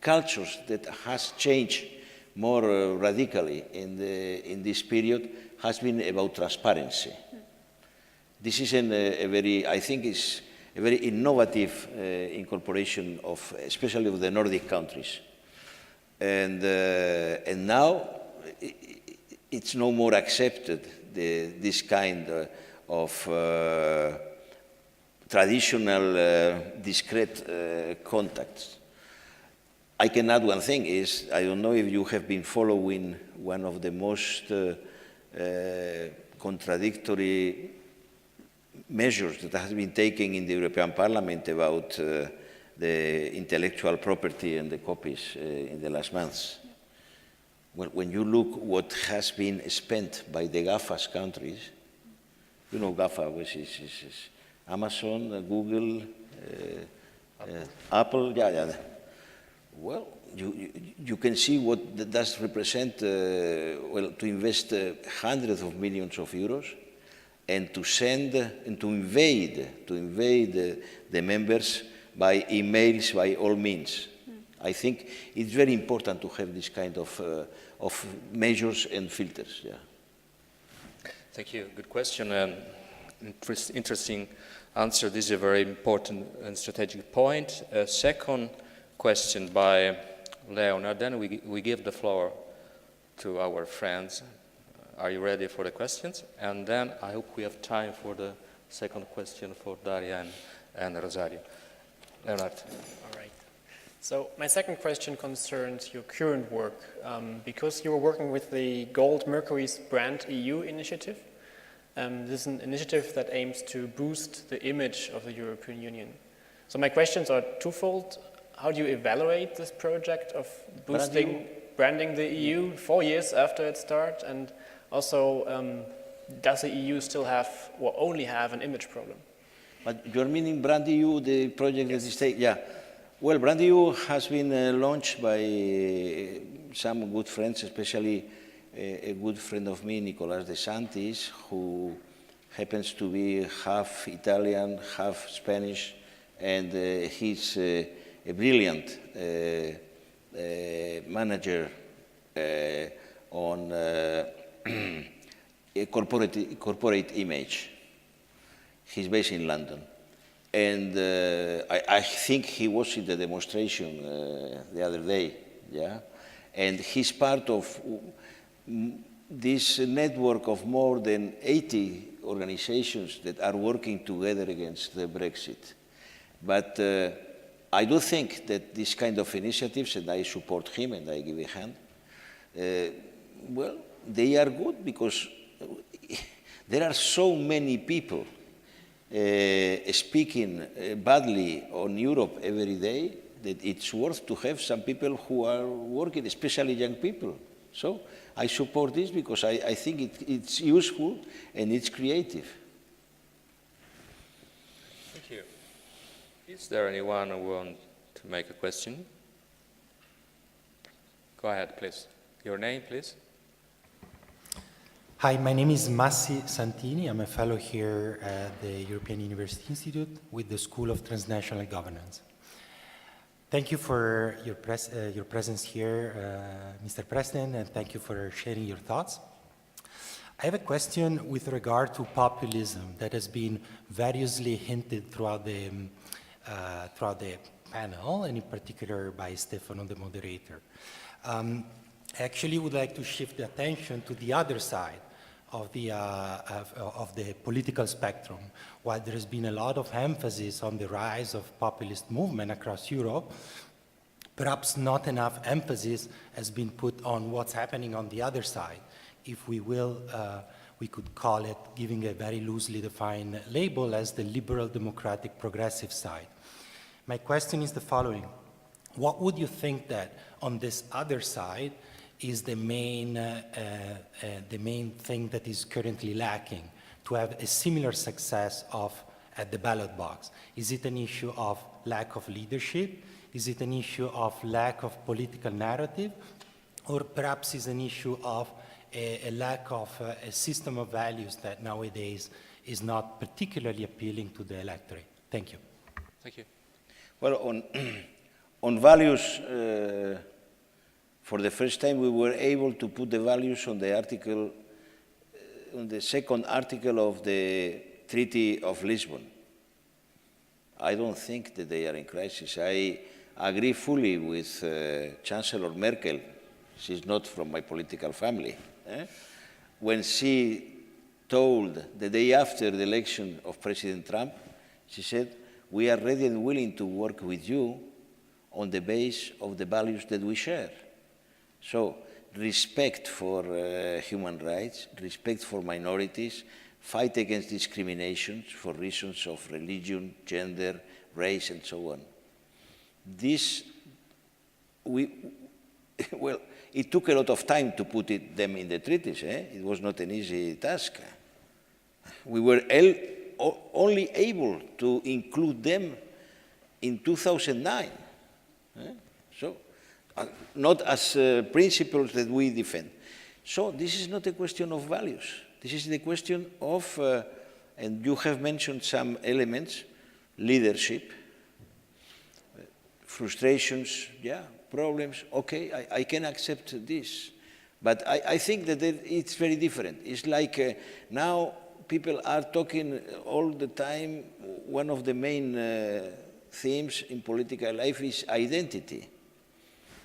D: cultures that has changed more radically in this period has been about transparency. This is a very, I think, is a very innovative incorporation of, especially of the Nordic countries, and now it's no more accepted this kind of traditional discreet contacts. I can add one thing is, I don't know if you have been following one of the most contradictory measures that has been taken in the European Parliament about the intellectual property and the copies in the last months. When you look what has been spent by the GAFA's countries, you know GAFA, which is Amazon, Google, Apple, yeah. Well, you can see what that does represent, well, to invest hundreds of millions of euros and to send and to invade the members by emails, by all means. I think it's very important to have this kind of measures and filters. Yeah.
B: Thank you. Good question and interesting answer. This is a very important and strategic point. A second question by Leonard. Then we give the floor to our friends. Are you ready for the questions? And then I hope we have time for the second question for Daria and Rosario. Leonard.
E: All right. So my second question concerns your current work, because you are working with the Gold Mercury's Brand EU initiative. This is an initiative that aims to boost the image of the European Union. So my questions are twofold. How do you evaluate this project of boosting, branding the EU 4 years after its start? And also, does the EU still have, or only have, an image problem?
D: But you're meaning Brand EU, the project that is taking, yeah. Well, Brand EU has been launched by some good friends, especially a good friend of me, Nicolas de Santis, who happens to be half Italian, half Spanish, and he's a brilliant manager on corporate image. He's based in London. And I think he was in the demonstration the other day, yeah? And he's part of this network of more than 80 organizations that are working together against the Brexit. But I do think that this kind of initiatives, and I support him and I give a hand, well, they are good because there are so many people speaking badly on Europe every day that it's worth to have some people who are working, especially young people. So I support this because I think it's useful and it's creative.
B: Thank you. Is there anyone who wants to make a question? Go ahead, please. Your name, please.
H: Hi, my name is Massi Santini. I'm a fellow here at the European University Institute with the School of Transnational Governance. Thank you for your presence here, Mr. President, and thank you for sharing your thoughts. I have a question with regard to populism that has been variously hinted throughout the panel, and in particular by Stefano, the moderator. I actually would like to shift the attention to the other side of the political spectrum. While there has been a lot of emphasis on the rise of populist movement across Europe, perhaps not enough emphasis has been put on what's happening on the other side. If we will, we could call it, giving a very loosely defined label, as the liberal, democratic, progressive side. My question is the following. What would you think that on this other side is the main thing that is currently lacking to have a similar success at the ballot box? Is it an issue of lack of leadership? Is it an issue of lack of political narrative? Or perhaps is an issue of a lack of a system of values that nowadays is not particularly appealing to the electorate? Thank you.
B: Thank you.
D: Well, on values, for the first time we were able to put the values on the article, on the second article of the Treaty of Lisbon. I don't think that they are in crisis. I agree fully with Chancellor Merkel. She's not from my political family. When she told the day after the election of President Trump, she said, "We are ready and willing to work with you on the base of the values that we share." So respect for human rights, respect for minorities, fight against discriminations for reasons of religion, gender, race, and so on. This, well, it took a lot of time to put them in the treaties. It was not an easy task. We were only able to include them in 2009. So, not as principles that we defend. So this is not a question of values. This is the question of, and you have mentioned some elements, leadership, frustrations, yeah, problems. Okay, I can accept this. But I think that it's very different. It's like now people are talking all the time, one of the main themes in political life is identity,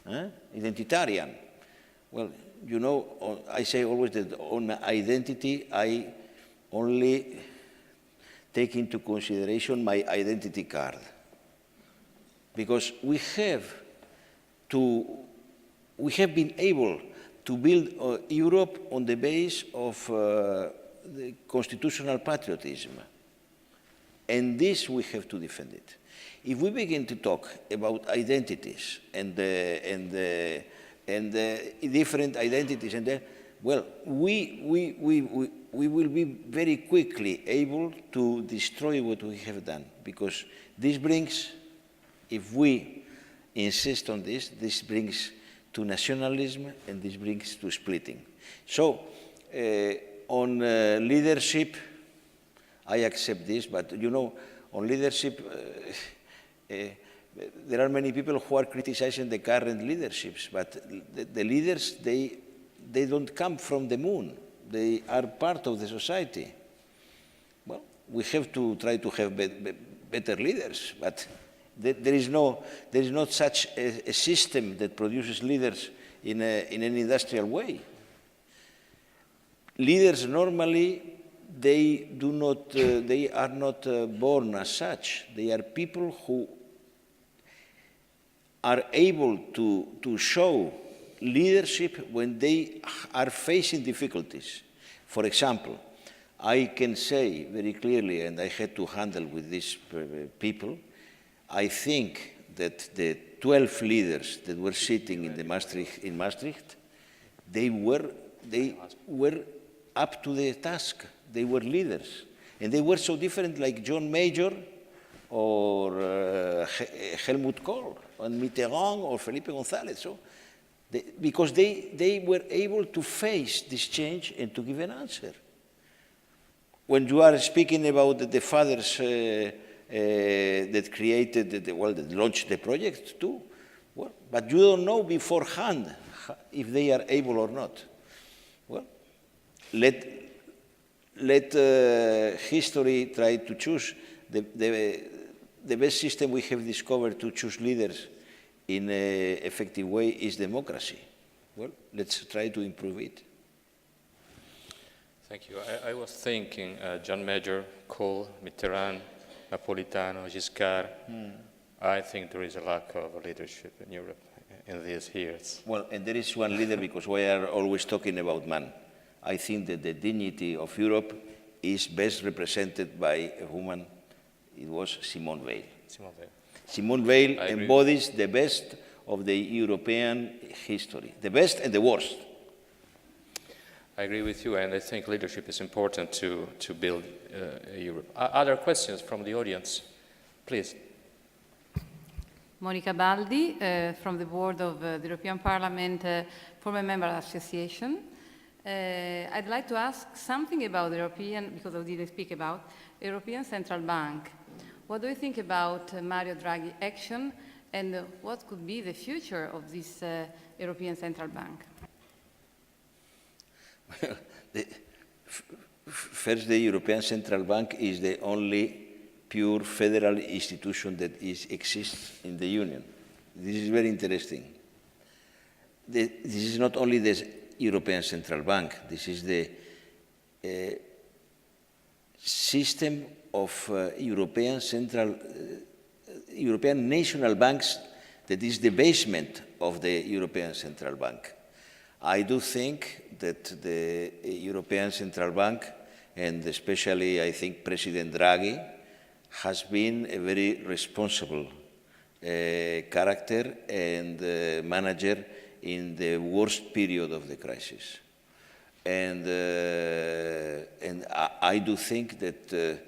D: identitarian. Well, you know, I say always that on identity, I only take into consideration my identity card. Because we have been able to build Europe on the base of the constitutional patriotism. And this, we have to defend it. If we begin to talk about identities and different identities, well, we will be very quickly able to destroy what we have done, because this brings, if we insist on this, this brings to nationalism and this brings to splitting. So, on leadership, I accept this, but you know, on leadership, there are many people who are criticizing the current leaderships, but the leaders, they don't come from the moon. They are part of the society. Well, we have to try to have better leaders, but there is not such a system that produces leaders in an industrial way. Leaders normally, they are not born as such. They are people who are able to show leadership when they are facing difficulties. For example, I can say very clearly, and I had to handle with these people, I think that the 12 leaders that were sitting in Maastricht, they were up to the task. They were leaders. And they were so different, like John Major or Helmut Kohl, and Mitterrand or Felipe González. So because they were able to face this change and to give an answer. When you are speaking about the fathers that created, that launched the project too, well, but you don't know beforehand if they are able or not. Well, let history try to choose. The best system we have discovered to choose leaders in an effective way is democracy. Well, let's try to improve it.
B: Thank you. I was thinking John Major, Kohl, Mitterrand, Napolitano, Giscard. I think there is a lack of leadership in Europe in these years.
D: Well, and there is one leader, because we are always talking about man. I think that the dignity of Europe is best represented by a woman. It was Simone Veil.
B: Simone Veil.
D: Simone Veil
B: I agree.
D: embodies the best of the European history, the best and the worst.
B: I agree with you, and I think leadership is important to build Europe. Other questions from the audience? Please.
I: Monica Baldi, from the board of the European Parliament, former member association. I'd like to ask something about the European, because I didn't speak about, European Central Bank. What do you think about Mario Draghi action, and what could be the future of this European Central Bank?
D: First, the European Central Bank is the only pure federal institution that exists in the Union. This is very interesting. This is not only the European Central Bank, this is the system of European national banks that is the basement of the European Central Bank. I do think that the European Central Bank, and especially I think President Draghi, has been a very responsible character and manager in the worst period of the crisis. And I do think that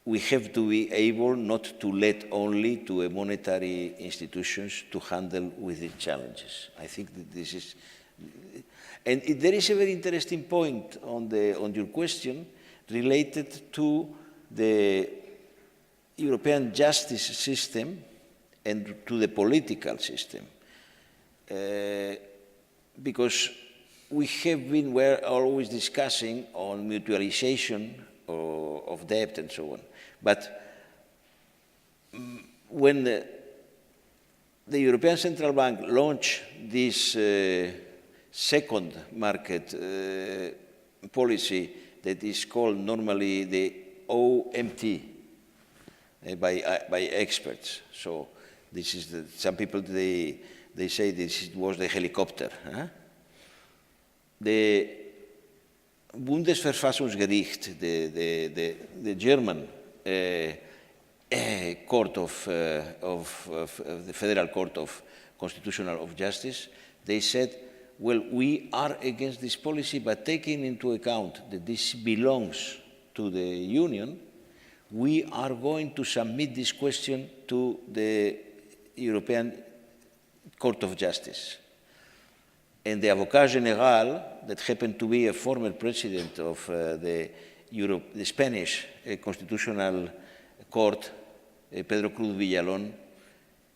D: we have to be able not to let only to monetary institutions to handle with the challenges. I think that this is, and there is a very interesting point on your question related to the European justice system and to the political system. Because we're always discussing on mutualization of debt and so on. But when the European Central Bank launched this second market policy that is called normally the OMT by experts. So this is some people they say this was the helicopter. Huh? The Bundesverfassungsgericht, the German court of the Federal Court of Constitutional of Justice, they said, well, we are against this policy, but taking into account that this belongs to the Union, we are going to submit this question to the European Court of Justice. And the Avocat General, that happened to be a former president of the Spanish Constitutional Court, Pedro Cruz Villalón,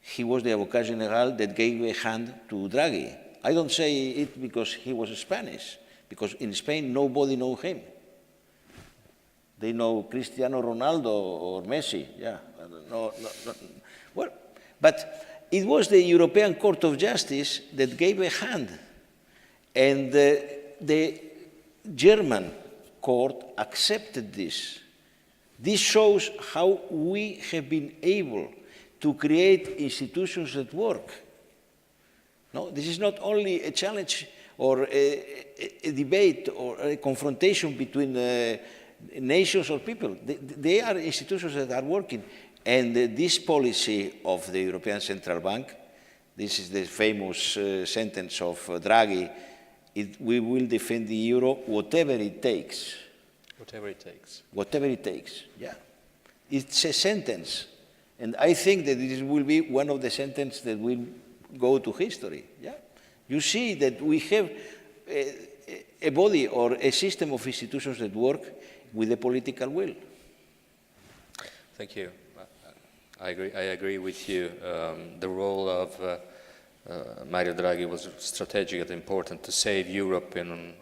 D: he was the Avocat General that gave a hand to Draghi. I don't say it because he was Spanish, because in Spain nobody knows him. They know Cristiano Ronaldo or Messi, yeah. No. Well, but it was the European Court of Justice that gave a hand. And the German court accepted this. This shows how we have been able to create institutions that work. No, this is not only a challenge or a debate or a confrontation between nations or people. They are institutions that are working. And this policy of the European Central Bank, this is the famous sentence of Draghi, we will defend the euro whatever it takes.
B: Whatever it takes.
D: Whatever it takes, yeah. It's a sentence. And I think that this will be one of the sentences that will go to history, yeah. You see that we have a body or a system of institutions that work with the political will.
B: Thank you. I agree with you. The role of Mario Draghi was strategic and important to save Europe in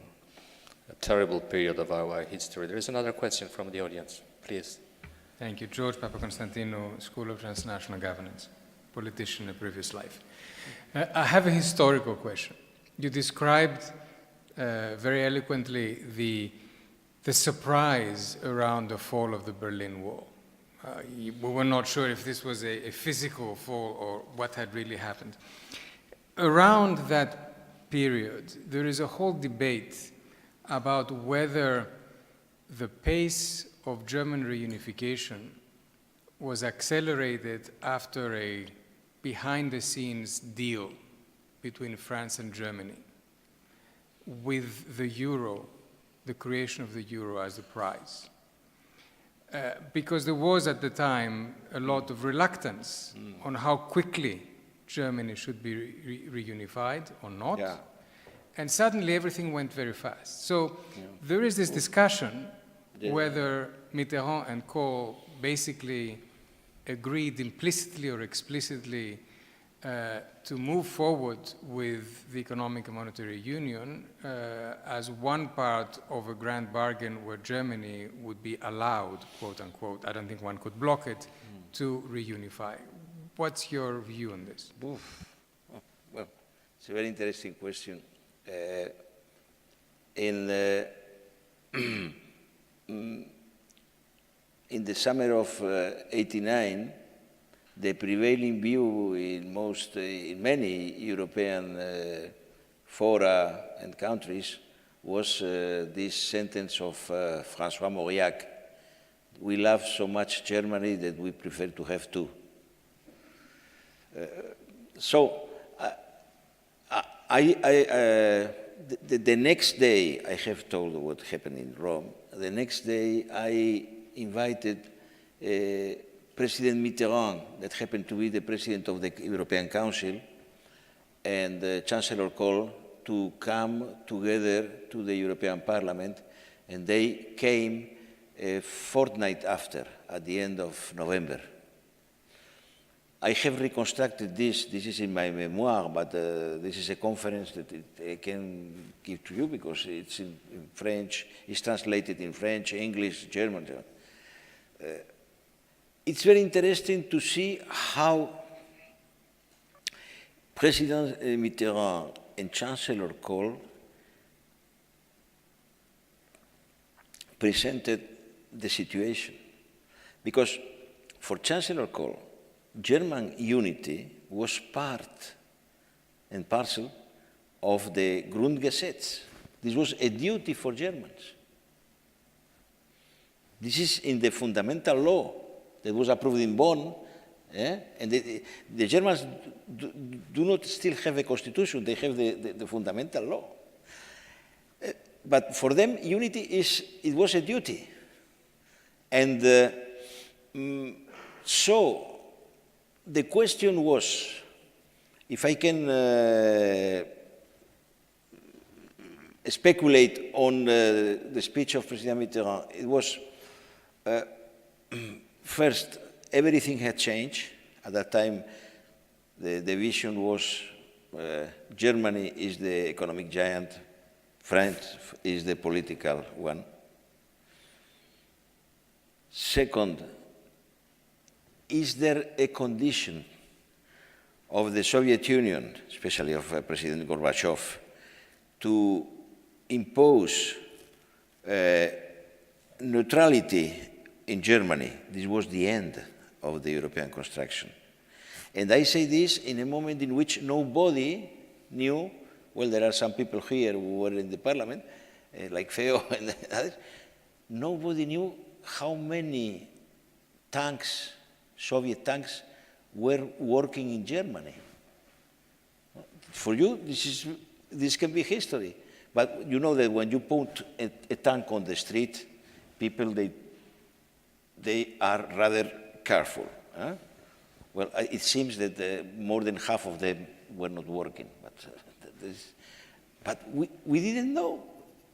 B: a terrible period of our history. There is another question from the audience, please.
J: Thank you. George Papakonstantinou, School of Transnational Governance, politician in a previous life. I have a historical question. You described very eloquently the surprise around the fall of the Berlin Wall. We were not sure if this was a physical fall or what had really happened. Around that period, there is a whole debate about whether the pace of German reunification was accelerated after a behind-the-scenes deal between France and Germany with the euro, the creation of the euro as a prize. Because there was at the time a lot of reluctance on how quickly Germany should be reunified or not.
D: Yeah.
J: And suddenly everything went very fast. So there is this discussion whether Mitterrand and co. basically agreed implicitly or explicitly to move forward with the economic and monetary union as one part of a grand bargain where Germany would be allowed, quote unquote, I don't think one could block it, to reunify. What's your view on this?
D: Oof. Oh, well, it's a very interesting question. In the summer of '89, the prevailing view in many European fora and countries was this sentence of François Mauriac: "We love so much Germany that we prefer to have two." The next day, I have told what happened in Rome. The next day, I invited President Mitterrand, that happened to be the president of the European Council, and Chancellor Kohl to come together to the European Parliament, and they came a fortnight after, at the end of November. I have reconstructed this is in my memoir, but this is a conference that I can give to you because it's in French, it's translated in French, English, German. It's very interesting to see how President Mitterrand and Chancellor Kohl presented the situation. Because for Chancellor Kohl, German unity was part and parcel of the Grundgesetz. This was a duty for Germans. This is in the fundamental law that was approved in Bonn, and the Germans do not still have a constitution, they have the fundamental law. But for them, unity it was a duty. And so the question was, if I can speculate on the speech of President Mitterrand, it was first, everything had changed. At that time, the vision was Germany is the economic giant, France is the political one. Second, is there a condition of the Soviet Union, especially of President Gorbachev, to impose neutrality in Germany? This was the end of the European construction. And I say this in a moment in which nobody knew, well, there are some people here who were in the parliament, like Feo and others, nobody knew how many tanks, Soviet tanks, were working in Germany. For you, this can be history. But you know that when you put a tank on the street, people, they are rather careful. Huh? Well, it seems that more than half of them were not working. But we didn't know.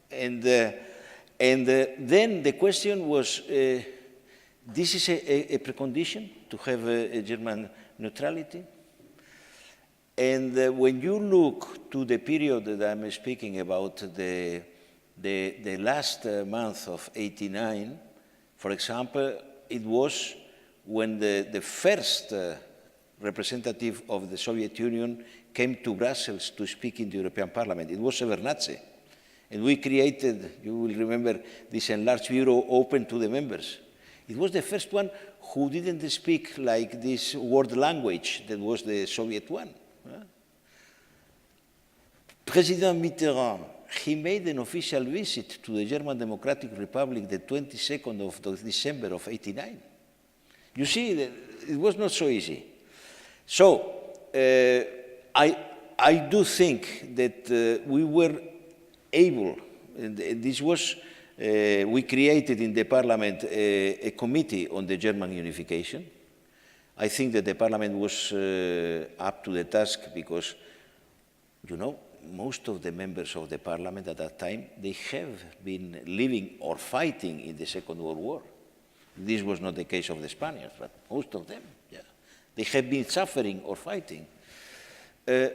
D: And then the question was, this is a precondition to have a German neutrality? And when you look to the period that I'm speaking about, the last month of '89, for example, it was when the first representative of the Soviet Union came to Brussels to speak in the European Parliament. It was Shevardnadze. And we created, you will remember, this enlarged bureau open to the members. It was the first one who didn't speak like this word language that was the Soviet one. President Mitterrand he made an official visit to the German Democratic Republic the 22nd of December of '89. You see, it was not so easy. So I do think that we were able, and this was, we created in the Parliament a committee on the German unification. I think that the Parliament was up to the task because, you know, most of the members of the Parliament at that time, they have been living or fighting in the Second World War. This was not the case of the Spaniards, but most of them, yeah. They have been suffering or fighting. The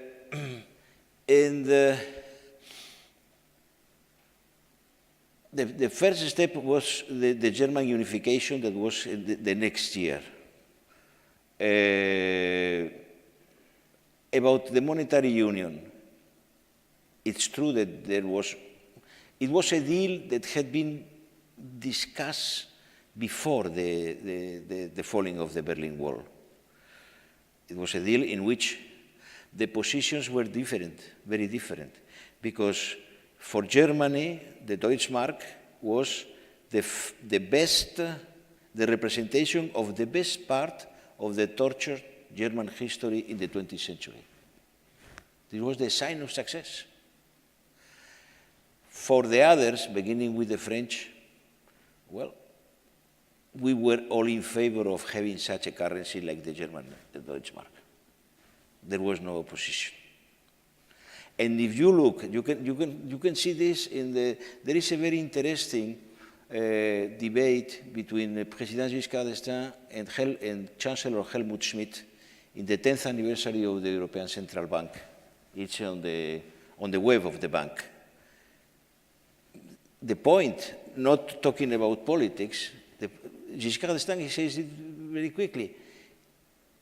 D: first step was the German unification that was the next year. About the monetary union, it's true that it was a deal that had been discussed before the falling of the Berlin Wall. It was a deal in which the positions were different, very different, because for Germany, the Deutschmark was the best, the representation of the best part of the tortured German history in the 20th century. This was the sign of success. For the others, beginning with the French, well, we were all in favor of having such a currency like the Deutschmark. There was no opposition. And if you look, you can see this in there is a very interesting debate between President Giscard d'Estaing and Chancellor Helmut Schmidt in the 10th anniversary of the European Central Bank. It's on the web of the bank. The point, not talking about politics, Giscard d'Estaing says it very quickly.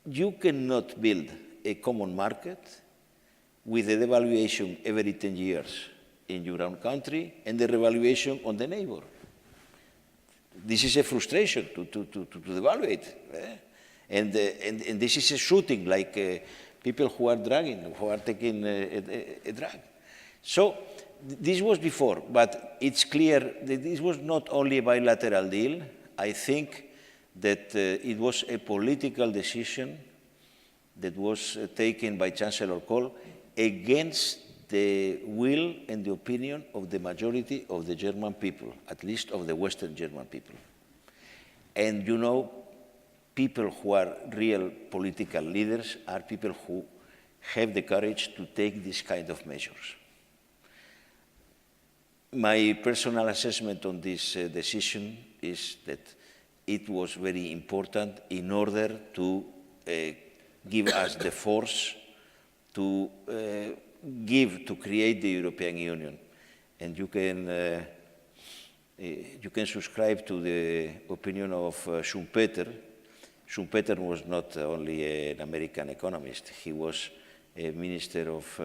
D: You cannot build a common market with a devaluation every 10 years in your own country and the revaluation on the neighbor. This is a frustration to devaluate. And this is a shooting, like people who are taking a drug. So this was before, but it's clear that this was not only a bilateral deal. I think that it was a political decision that was taken by Chancellor Kohl against the will and the opinion of the majority of the German people, at least of the Western German people. And you know, people who are real political leaders are people who have the courage to take this kind of measures. My personal assessment on this decision is that it was very important in order to give us the force to create the European Union. And you can subscribe to the opinion of Schumpeter. Schumpeter was not only an American economist, he was a minister of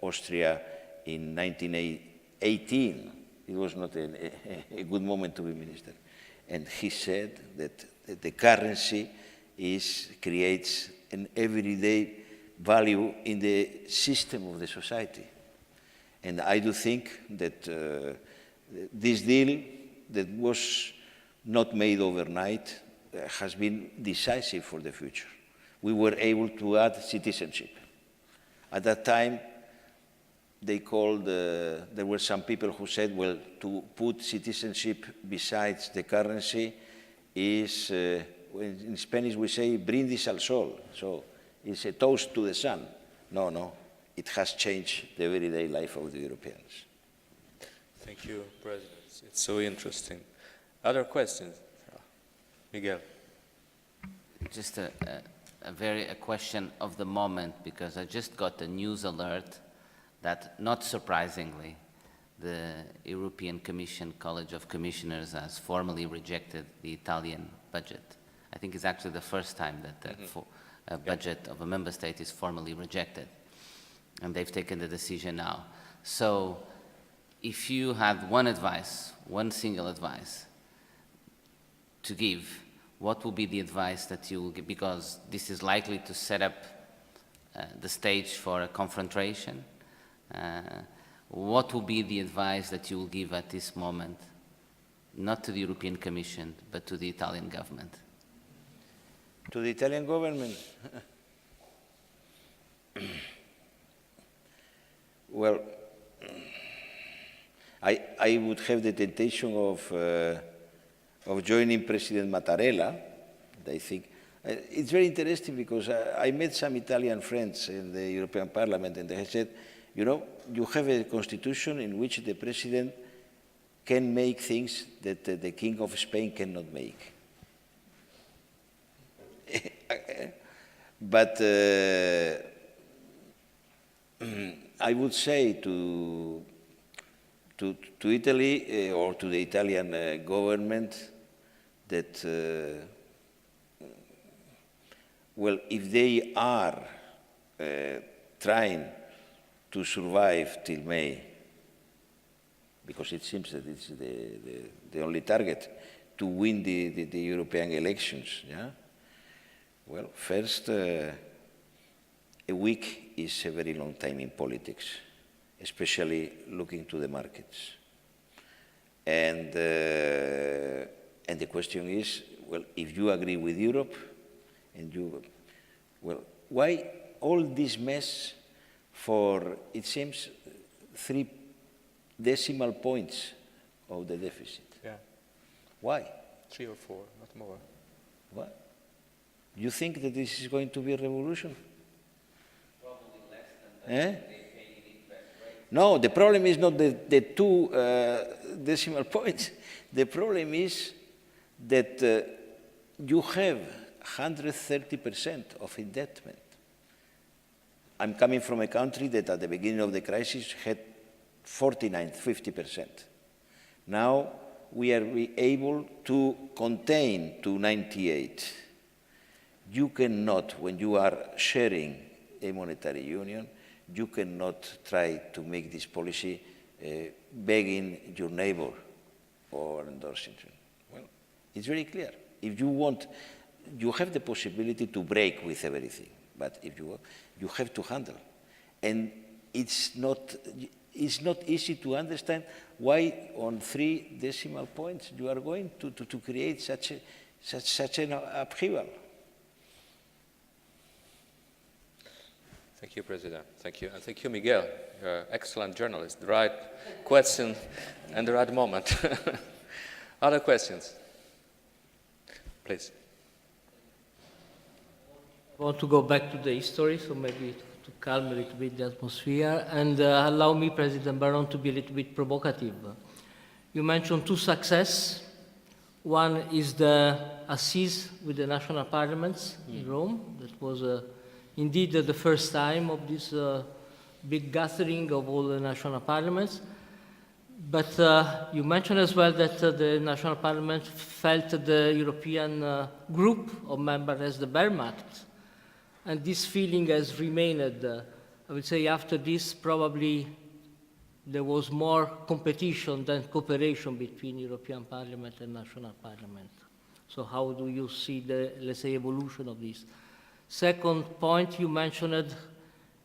D: Austria in 1918. It was not a good moment to be minister. And he said that the currency creates an everyday value in the system of the society. And I do think that this deal that was not made overnight has been decisive for the future. We were able to add citizenship. At that time, they called, there were some people who said, well, to put citizenship besides the currency is, in Spanish we say, brindis al sol. So it's a toast to the sun. No, it has changed the everyday life of the Europeans.
B: Thank you, President. It's so interesting. Other questions? Miguel.
A: Just a question of the moment, because I just got a news alert that, not surprisingly, the European Commission College of Commissioners has formally rejected the Italian budget. I think it's actually the first time that a budget of a member state is formally rejected. And they've taken the decision now. So if you had one advice, one single advice to give, what will be the advice that you will give? Because this is likely to set up the stage for a confrontation. what would be the advice that you will give at this moment, not to the European Commission, but to the Italian government?
D: To the Italian government? Well, I would have the temptation of joining President Mattarella. I think it's very interesting because I met some Italian friends in the European Parliament, and they said, you know, you have a constitution in which the president can make things that the King of Spain cannot make. But I would say to Italy or to the Italian government that, well, if they are trying to survive till May, because it seems that it's the only target to win the European elections, yeah? Well, first, a week is a very long time in politics, especially looking to the markets. And the question is, well, if you agree with Europe, and you, well, why all this mess for, it seems, 3 decimal points of the deficit?
B: Yeah.
D: Why?
B: 3 or 4, not more.
D: What? You think that this is going to be a revolution?
A: Probably less than that. They pay in interest rates.
D: No, the problem is not the 2 decimal points. The problem is that you have 130% of indebtedness. I'm coming from a country that at the beginning of the crisis had 49, 50%. Now we are able to contain to 98. You cannot, when you are sharing a monetary union, you cannot try to make this policy begging your neighbor or endorsing it. Well, it's very clear. If you want, you have the possibility to break with everything, but if you have to handle. And it's not easy to understand why on 3 decimal points you are going to create such an upheaval.
B: Thank you, President. Thank you. And thank you, Miguel. You're an excellent journalist. The right question and the right moment. Other questions? Please.
K: I want to go back to the history, so maybe to calm a little bit the atmosphere, and allow me, President Barón, to be a little bit provocative. You mentioned 2 successes. One is the Assise with the national parliaments in Rome. That was indeed the first time of this big gathering of all the national parliaments. But you mentioned as well that the national parliament felt the European group of members as the Wehrmacht. And this feeling has remained. I would say after this, probably there was more competition than cooperation between European Parliament and national parliament. So how do you see the, let's say, evolution of this? Second point, you mentioned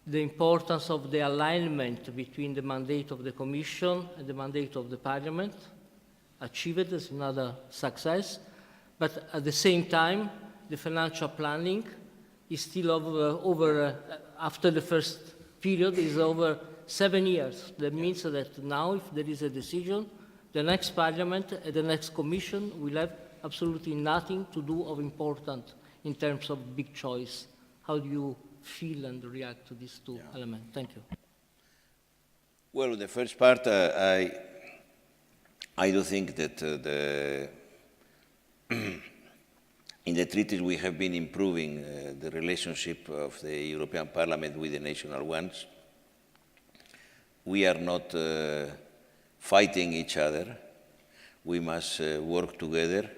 K: the importance of the alignment between the mandate of the Commission and the mandate of the Parliament. Achieved as another success. But at the same time, the financial planning is still over after the first period, is over 7 years. That means that now, if there is a decision, the next Parliament and the next Commission will have absolutely nothing to do of important in terms of big choice. How do you feel and react to these 2 elements? Thank you.
D: Well, the first part, I do think that in the treaties we have been improving the relationship of the European Parliament with the national ones. We are not fighting each other. We must work together.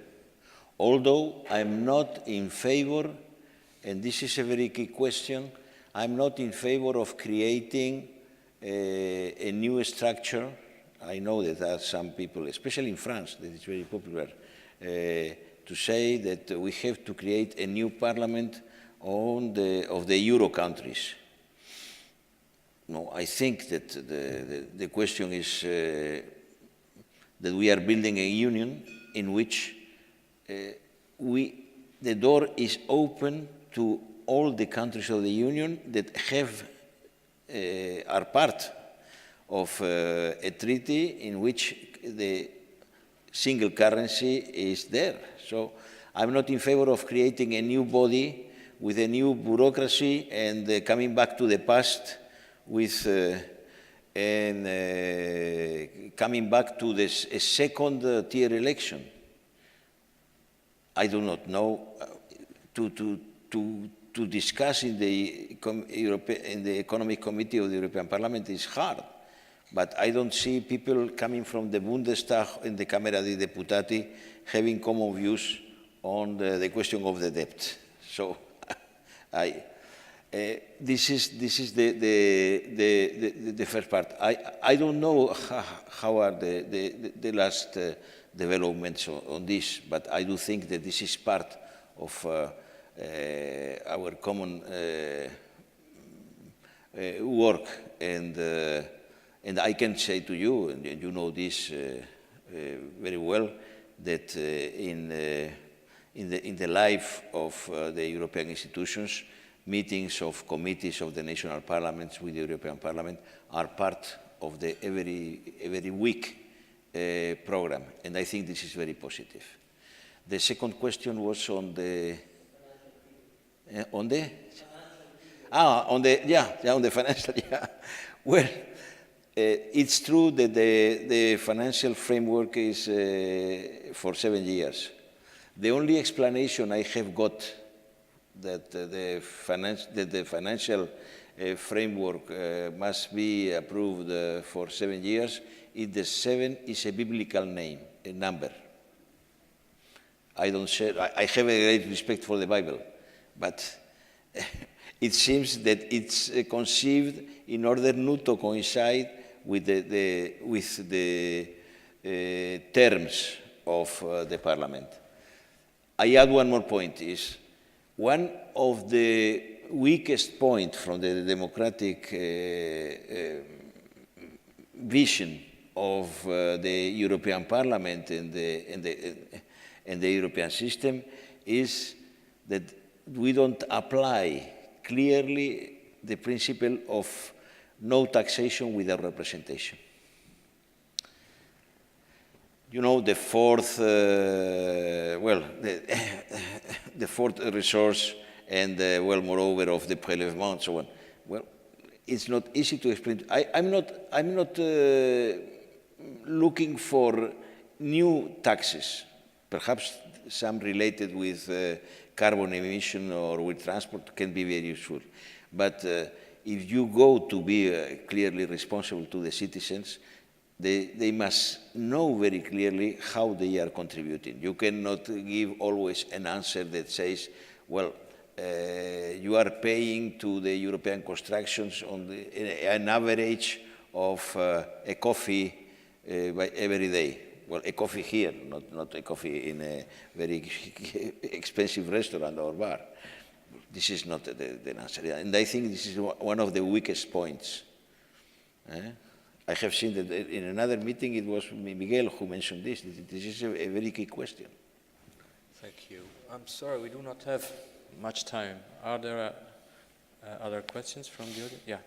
D: Although I'm not in favor, and this is a very key question, I'm not in favor of creating a new structure. I know that there are some people, especially in France, that is very popular, to say that we have to create a new parliament of the Euro countries. no, I think that the question is that we are building a union in which the door is open to all the countries of the union that are part of a treaty in which the single currency is there. So I'm not in favor of creating a new body with a new bureaucracy and coming back to the past with coming back to this a second tier election. I do not know. To discuss in the Economic Committee of the European Parliament is hard, but I don't see people coming from the Bundestag and the Camera dei Deputati having common views on the question of the debt. So this is the first part. I don't know how are the last developments on this, but I do think that this is part of our common work, and I can say to you, and you know this very well, that in the life of the European institutions, meetings of committees of the national parliaments with the European Parliament are part of the every week program, and I think this is very positive. The second question was on the financial. Yeah. Well, it's true that the financial framework is for 7 years. The only explanation I have got that the financial framework must be approved for 7 years is the 7 is a biblical number. I don't share. I have a great respect for the Bible, but it seems that it's conceived in order not to coincide with the terms of the Parliament. I add one more point: is one of the weakest points from the democratic vision of the European Parliament and the European system is that we don't apply clearly the principle of no taxation without representation. You know, the fourth, the fourth resource, and moreover, of the prélèvement and so on. Well, it's not easy to explain. I'm not looking for new taxes. Perhaps some related with carbon emission or with transport can be very useful. But if you go to be clearly responsible to the citizens, they must know very clearly how they are contributing. You cannot give always an answer that says, well, you are paying to the European constructions on an average of a coffee every day. Well, a coffee here, not a coffee in a very expensive restaurant or bar. This is not the answer. And I think this is one of the weakest points. I have seen that in another meeting it was Miguel who mentioned this. This is a very key question.
B: Thank you. I'm sorry, we do not have much time. Are there other questions from the audience? Yeah.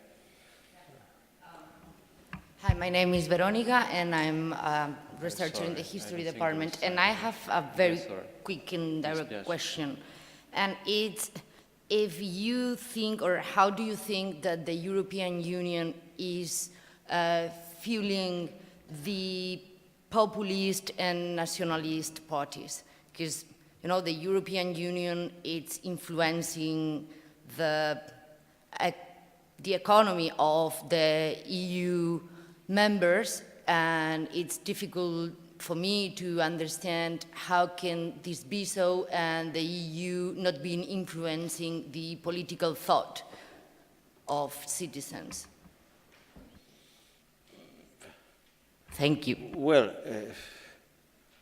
L: Hi, my name is Veronica, and I'm a researcher in the history department. And I have a very quick and direct question. And it's, if you think, or how do you think that the European Union is fueling the populist and nationalist parties? Because, you know, the European Union, it's influencing the economy of the EU members, and it's difficult for me to understand how can this be so and the EU not being influencing the political thought of citizens. Thank you.
D: Well,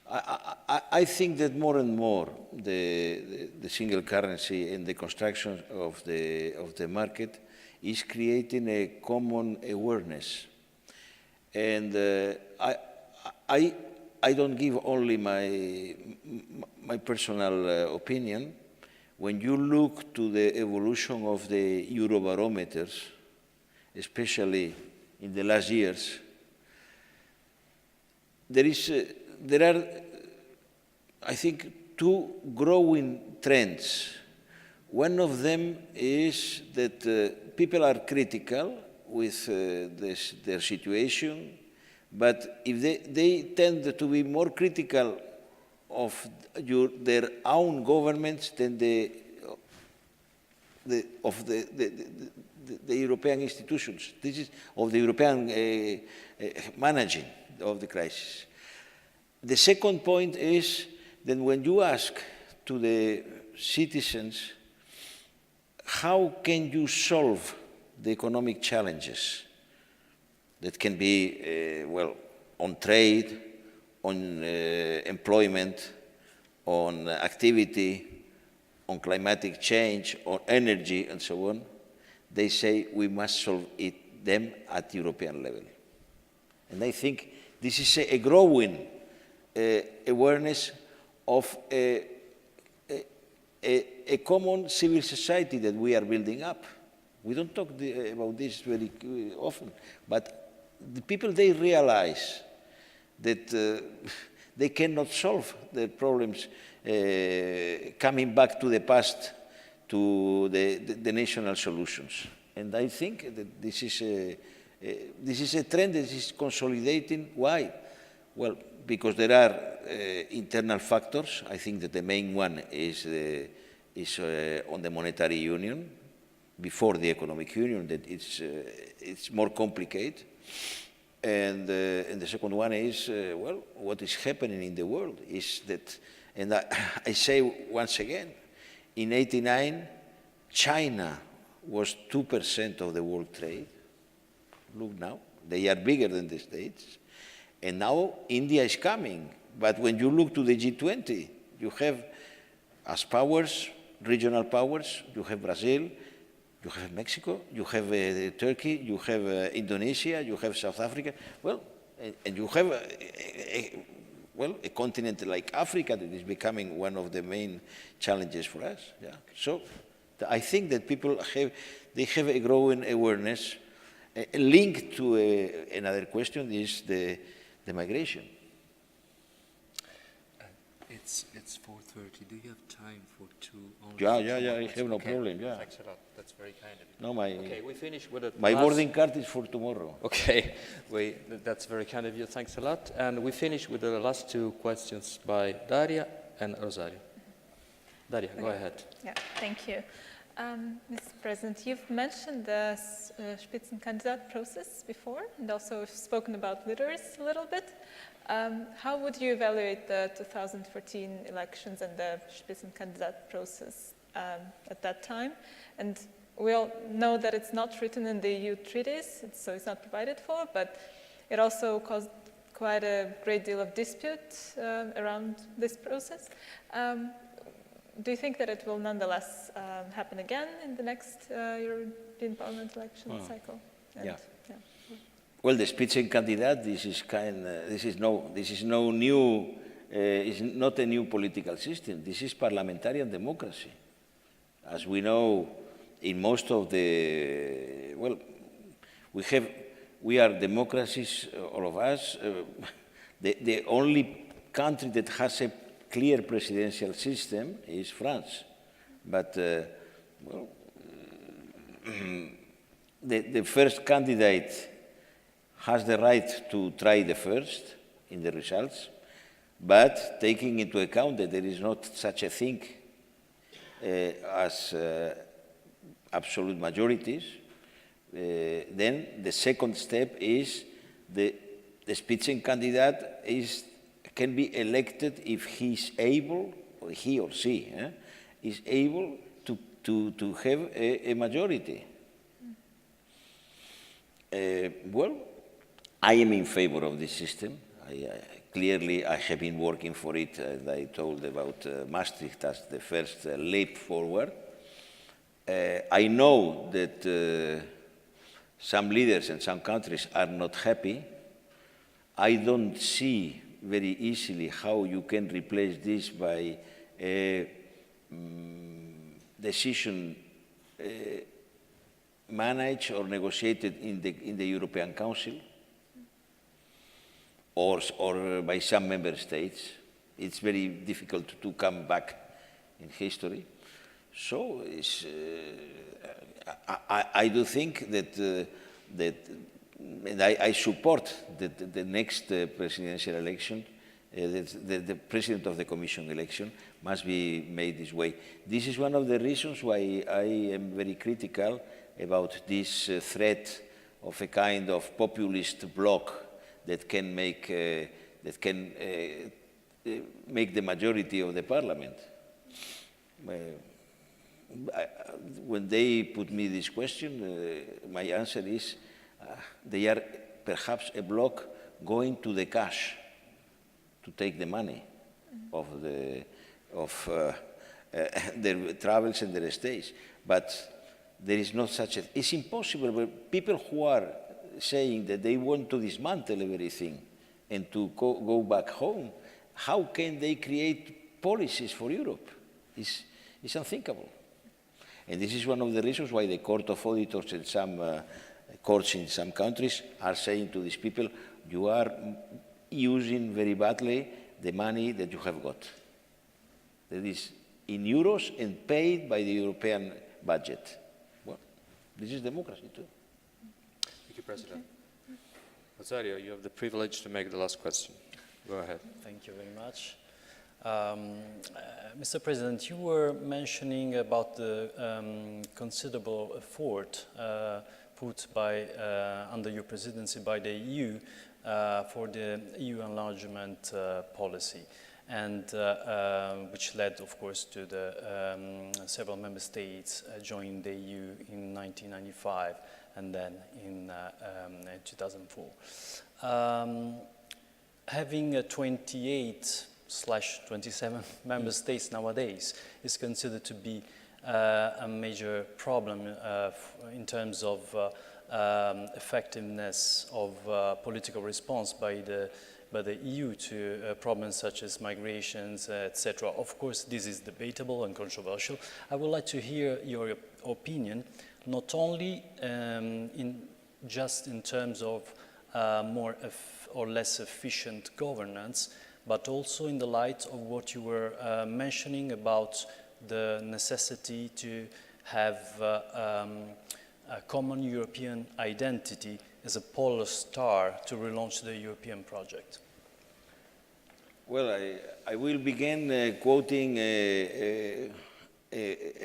D: I think that more and more the single currency and the construction of the market is creating a common awareness. And I don't give only my personal opinion. When you look to the evolution of the Eurobarometers, especially in the last years, there are, I think, two growing trends. One of them is that people are critical with their situation, but if they tend to be more critical of their own governments than of the European institutions. This is of the European managing of the crisis. The second point is that when you ask to the citizens, how can you solve the economic challenges that can be, well, on trade, on employment, on activity, on climatic change, on energy, and so on, they say we must solve them at European level. And I think this is a growing awareness of a common civil society that we are building up. We don't talk about this very often, but the people, they realize that they cannot solve their problems coming back to the past, to the national solutions. And I think that this is a trend that is consolidating. Why? Well, because there are internal factors. I think that the main one is on the monetary union, before the economic union, that it's more complicated. And the second one is, well, what is happening in the world is that, and I say once again, in '89, China was 2% of the world trade. Look now, they are bigger than the States. And now India is coming. But when you look to the G20, you have, as powers, regional powers, you have Brazil, you have Mexico, you have Turkey, you have Indonesia, you have South Africa. Well, and you have a continent like Africa that is becoming one of the main challenges for us. Yeah. So I think that people have a growing awareness. Linked to another question is the migration.
B: It's 4:30. Do you have time for two?
D: Yeah, I have no problem. Yeah.
B: Thanks a lot. That's very kind of you.
D: No,
B: okay, we finish with
D: my boarding card is for tomorrow.
B: Okay, that's very kind of you. Thanks a lot. And we finish with the last two questions by Daria and Rosario. Daria, go ahead.
F: Yeah, thank you. Mr. President, you've mentioned the Spitzenkandidat process before, and also we've spoken about leaders a little bit. How would you evaluate the 2014 elections and the Spitzenkandidat process at that time? And we all know that it's not written in the EU treaties, so it's not provided for, but it also caused quite a great deal of dispute around this process. Do you think that it will nonetheless happen again in the next European Parliament election cycle? And,
D: yeah. Well, the Spitzenkandidat, this is not a new political system. This is parliamentarian democracy. As we know, in most of the, well, we are democracies, all of us. The only country that has a clear presidential system is France. But, well, the first candidate has the right to try the first in the results, but taking into account that there is not such a thing as absolute majorities, then the second step is the Spitzenkandidat can be elected if he's able, or he or she, is able to have a majority. Well, I am in favor of this system. Clearly, I have been working for it, and I told about Maastricht as the first leap forward. I know that some leaders in some countries are not happy. I don't see very easily how you can replace this by a decision managed or negotiated in the European Council or by some member states. It's very difficult to come back in history. So I do think that, and I support that the next presidential election, the president of the Commission election must be made this way. This is one of the reasons why I am very critical about this threat of a kind of populist bloc that can make the majority of the parliament. When they put me this question, my answer is they are perhaps a bloc going to the cash to take the money of their travels and their stays. But there is not such a... It's impossible, but people who are saying that they want to dismantle everything and to go back home, how can they create policies for Europe? It's unthinkable. And this is one of the reasons why the Court of Auditors and some courts in some countries are saying to these people, you are using very badly the money that you have got. That is in euros and paid by the European budget. Well, this is democracy too.
B: Thank you, President. Rosario, you have the privilege to make the last question. Go ahead.
G: Thank you very much. Mr. President, you were mentioning about the considerable effort put by, under your presidency by the EU for the EU enlargement policy, and which led, of course, to the several member states joining the EU in 1995 and then in 2004. Having 28/27 member states nowadays is considered to be a major problem in terms of effectiveness of political response by the EU to problems such as migrations, etc. Of course, this is debatable and controversial. I would like to hear your opinion, not only just in terms of more or less efficient governance, but also in the light of what you were mentioning about the necessity to have a common European identity as a polar star to relaunch the European project.
D: Well, I will begin quoting a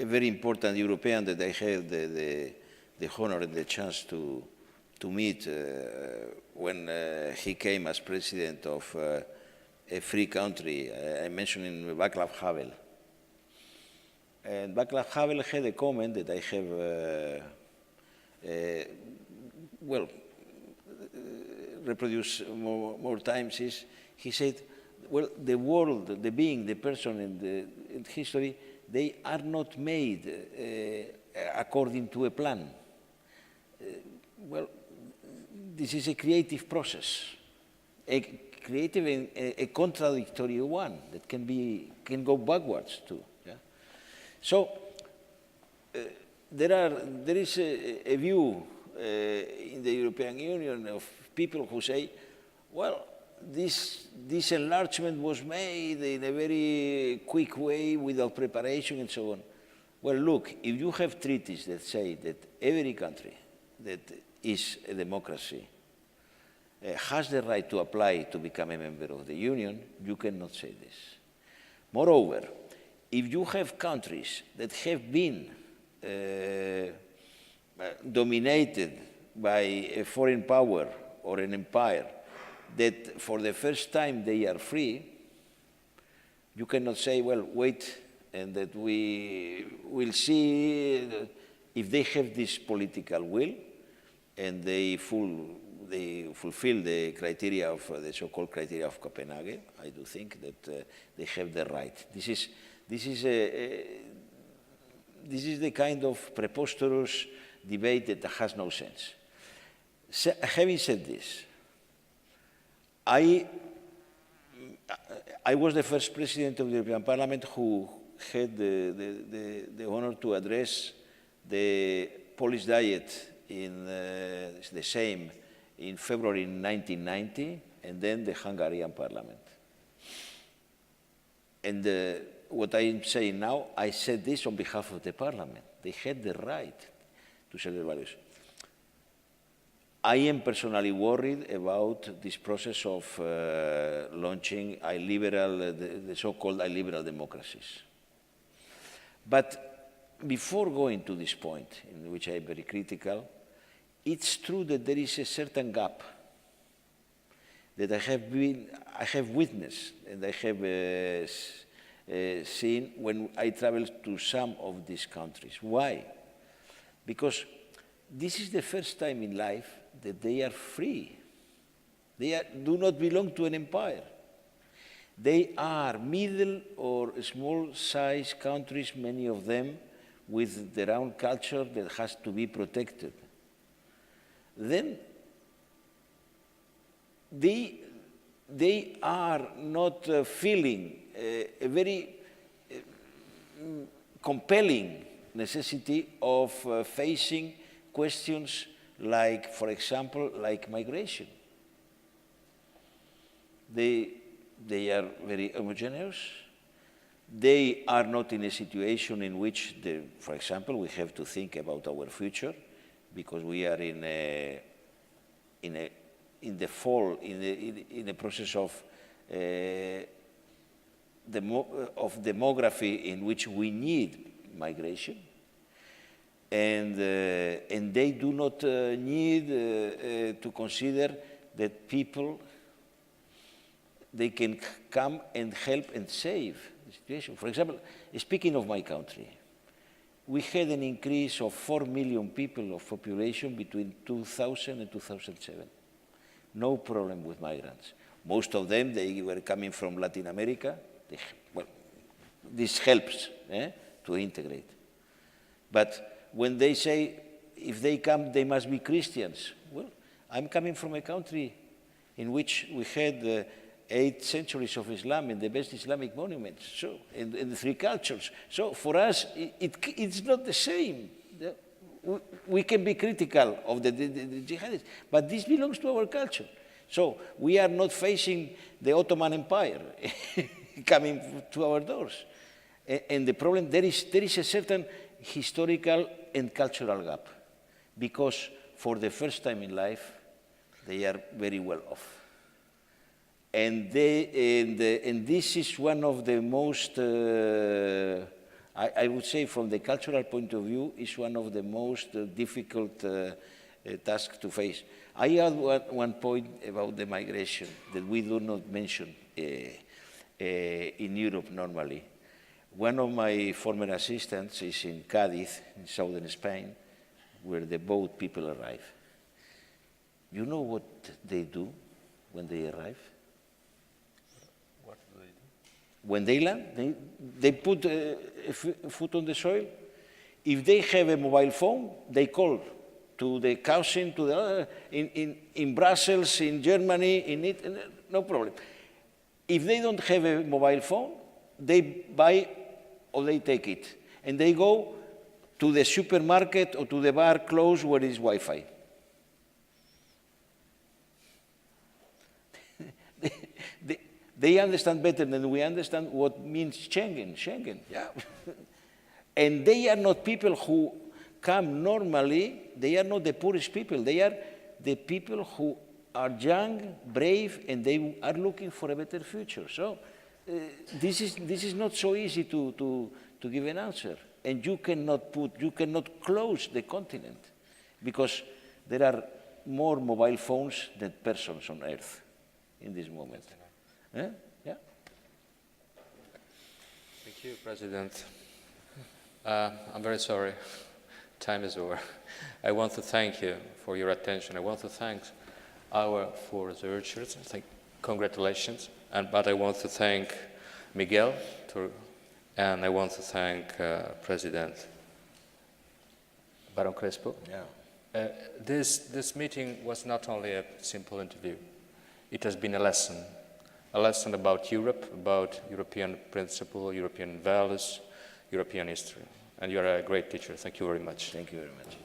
D: very important European that I had the honor and the chance to meet when he came as president of a free country. I mentioned Václav Havel. And Václav Havel had a comment that I have, reproduced more times. Is he said, well, the world, the being, the person in history, they are not made according to a plan. Well, this is a creative process, a creative and a contradictory one that can go backwards too. Yeah? So there is a view in the European Union of people who say, well, this enlargement was made in a very quick way without preparation and so on. Well, look, if you have treaties that say that every country that is a democracy has the right to apply to become a member of the Union, you cannot say this. Moreover, if you have countries that have been dominated by a foreign power or an empire, that for the first time they are free, you cannot say, well, wait, and that we will see if they have this political will and they they fulfill the criteria of the so-called criteria of Copenhagen. I do think that they have the right. This is the kind of preposterous debate that has no sense. Having said this, I was the first president of the European Parliament who had the honor to address the Polish Diet in the same in February 1990, and then the Hungarian Parliament. And what I'm saying now, I said this on behalf of the Parliament. They had the right to share their values. I am personally worried about this process of launching the so-called illiberal democracies. But before going to this point, in which I am very critical, it's true that there is a certain gap that I have witnessed and I have seen when I travel to some of these countries. Why? Because this is the first time in life that they are free. They do not belong to an empire. They are middle or small-sized countries, many of them, with their own culture that has to be protected. Then they are not feeling a very compelling necessity of facing questions like, for example, like migration. They are very homogeneous. They are not in a situation in which, for example, we have to think about our future, because we are in a process of demography in which we need migration, and they do not need to consider that people, they can come and help and save the situation. For example, speaking of my country, we had an increase of 4 million people of population between 2000 and 2007. No problem with migrants. Most of them, they were coming from Latin America. Well, this helps to integrate. But when they say, if they come, they must be Christians. Well, I'm coming from a country in which we had 8 centuries of Islam and the best Islamic monuments, so, and the 3 cultures. So for us, it's not the same. We can be critical of the jihadists, but this belongs to our culture. So we are not facing the Ottoman Empire coming to our doors. And the problem, there is a certain historical and cultural gap, because for the first time in life, they are very well off. And this is one of the most, I would say from the cultural point of view, is one of the most difficult tasks to face. I add one point about the migration that we do not mention in Europe normally. One of my former assistants is in Cádiz, in southern Spain, where the boat people arrive. You know what they do when they arrive? When they land, they put a foot on the soil. If they have a mobile phone, they call to the cousin, to the in Brussels, in Germany, in Italy, no problem. If they don't have a mobile phone, they buy or they take it, and they go to the supermarket or to the bar close where is Wi-Fi. They understand better than we understand what means Schengen, yeah. And they are not people who come normally, they are not the poorest people, they are the people who are young, brave, and they are looking for a better future. So this is not so easy to give an answer. And you cannot close the continent, because there are more mobile phones than persons on Earth in this moment. Yeah?
B: Thank you, President. I'm very sorry. Time is over. I want to thank you for your attention. I want to thank our four researchers. Congratulations. But I want to thank Miguel, and I want to thank President Barón Crespo.
D: Yeah.
B: This meeting was not only a simple interview. It has been a lesson about Europe, about European principle, European values, European history. And you are a great teacher. Thank you very much.
D: Thank you very much.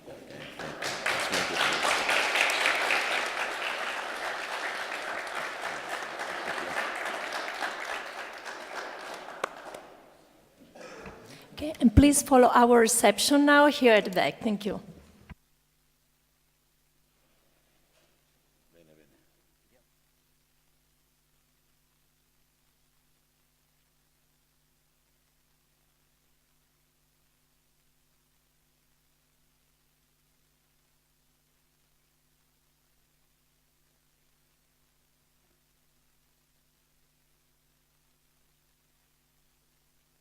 M: Okay, and please follow our reception now here at the back. Thank you.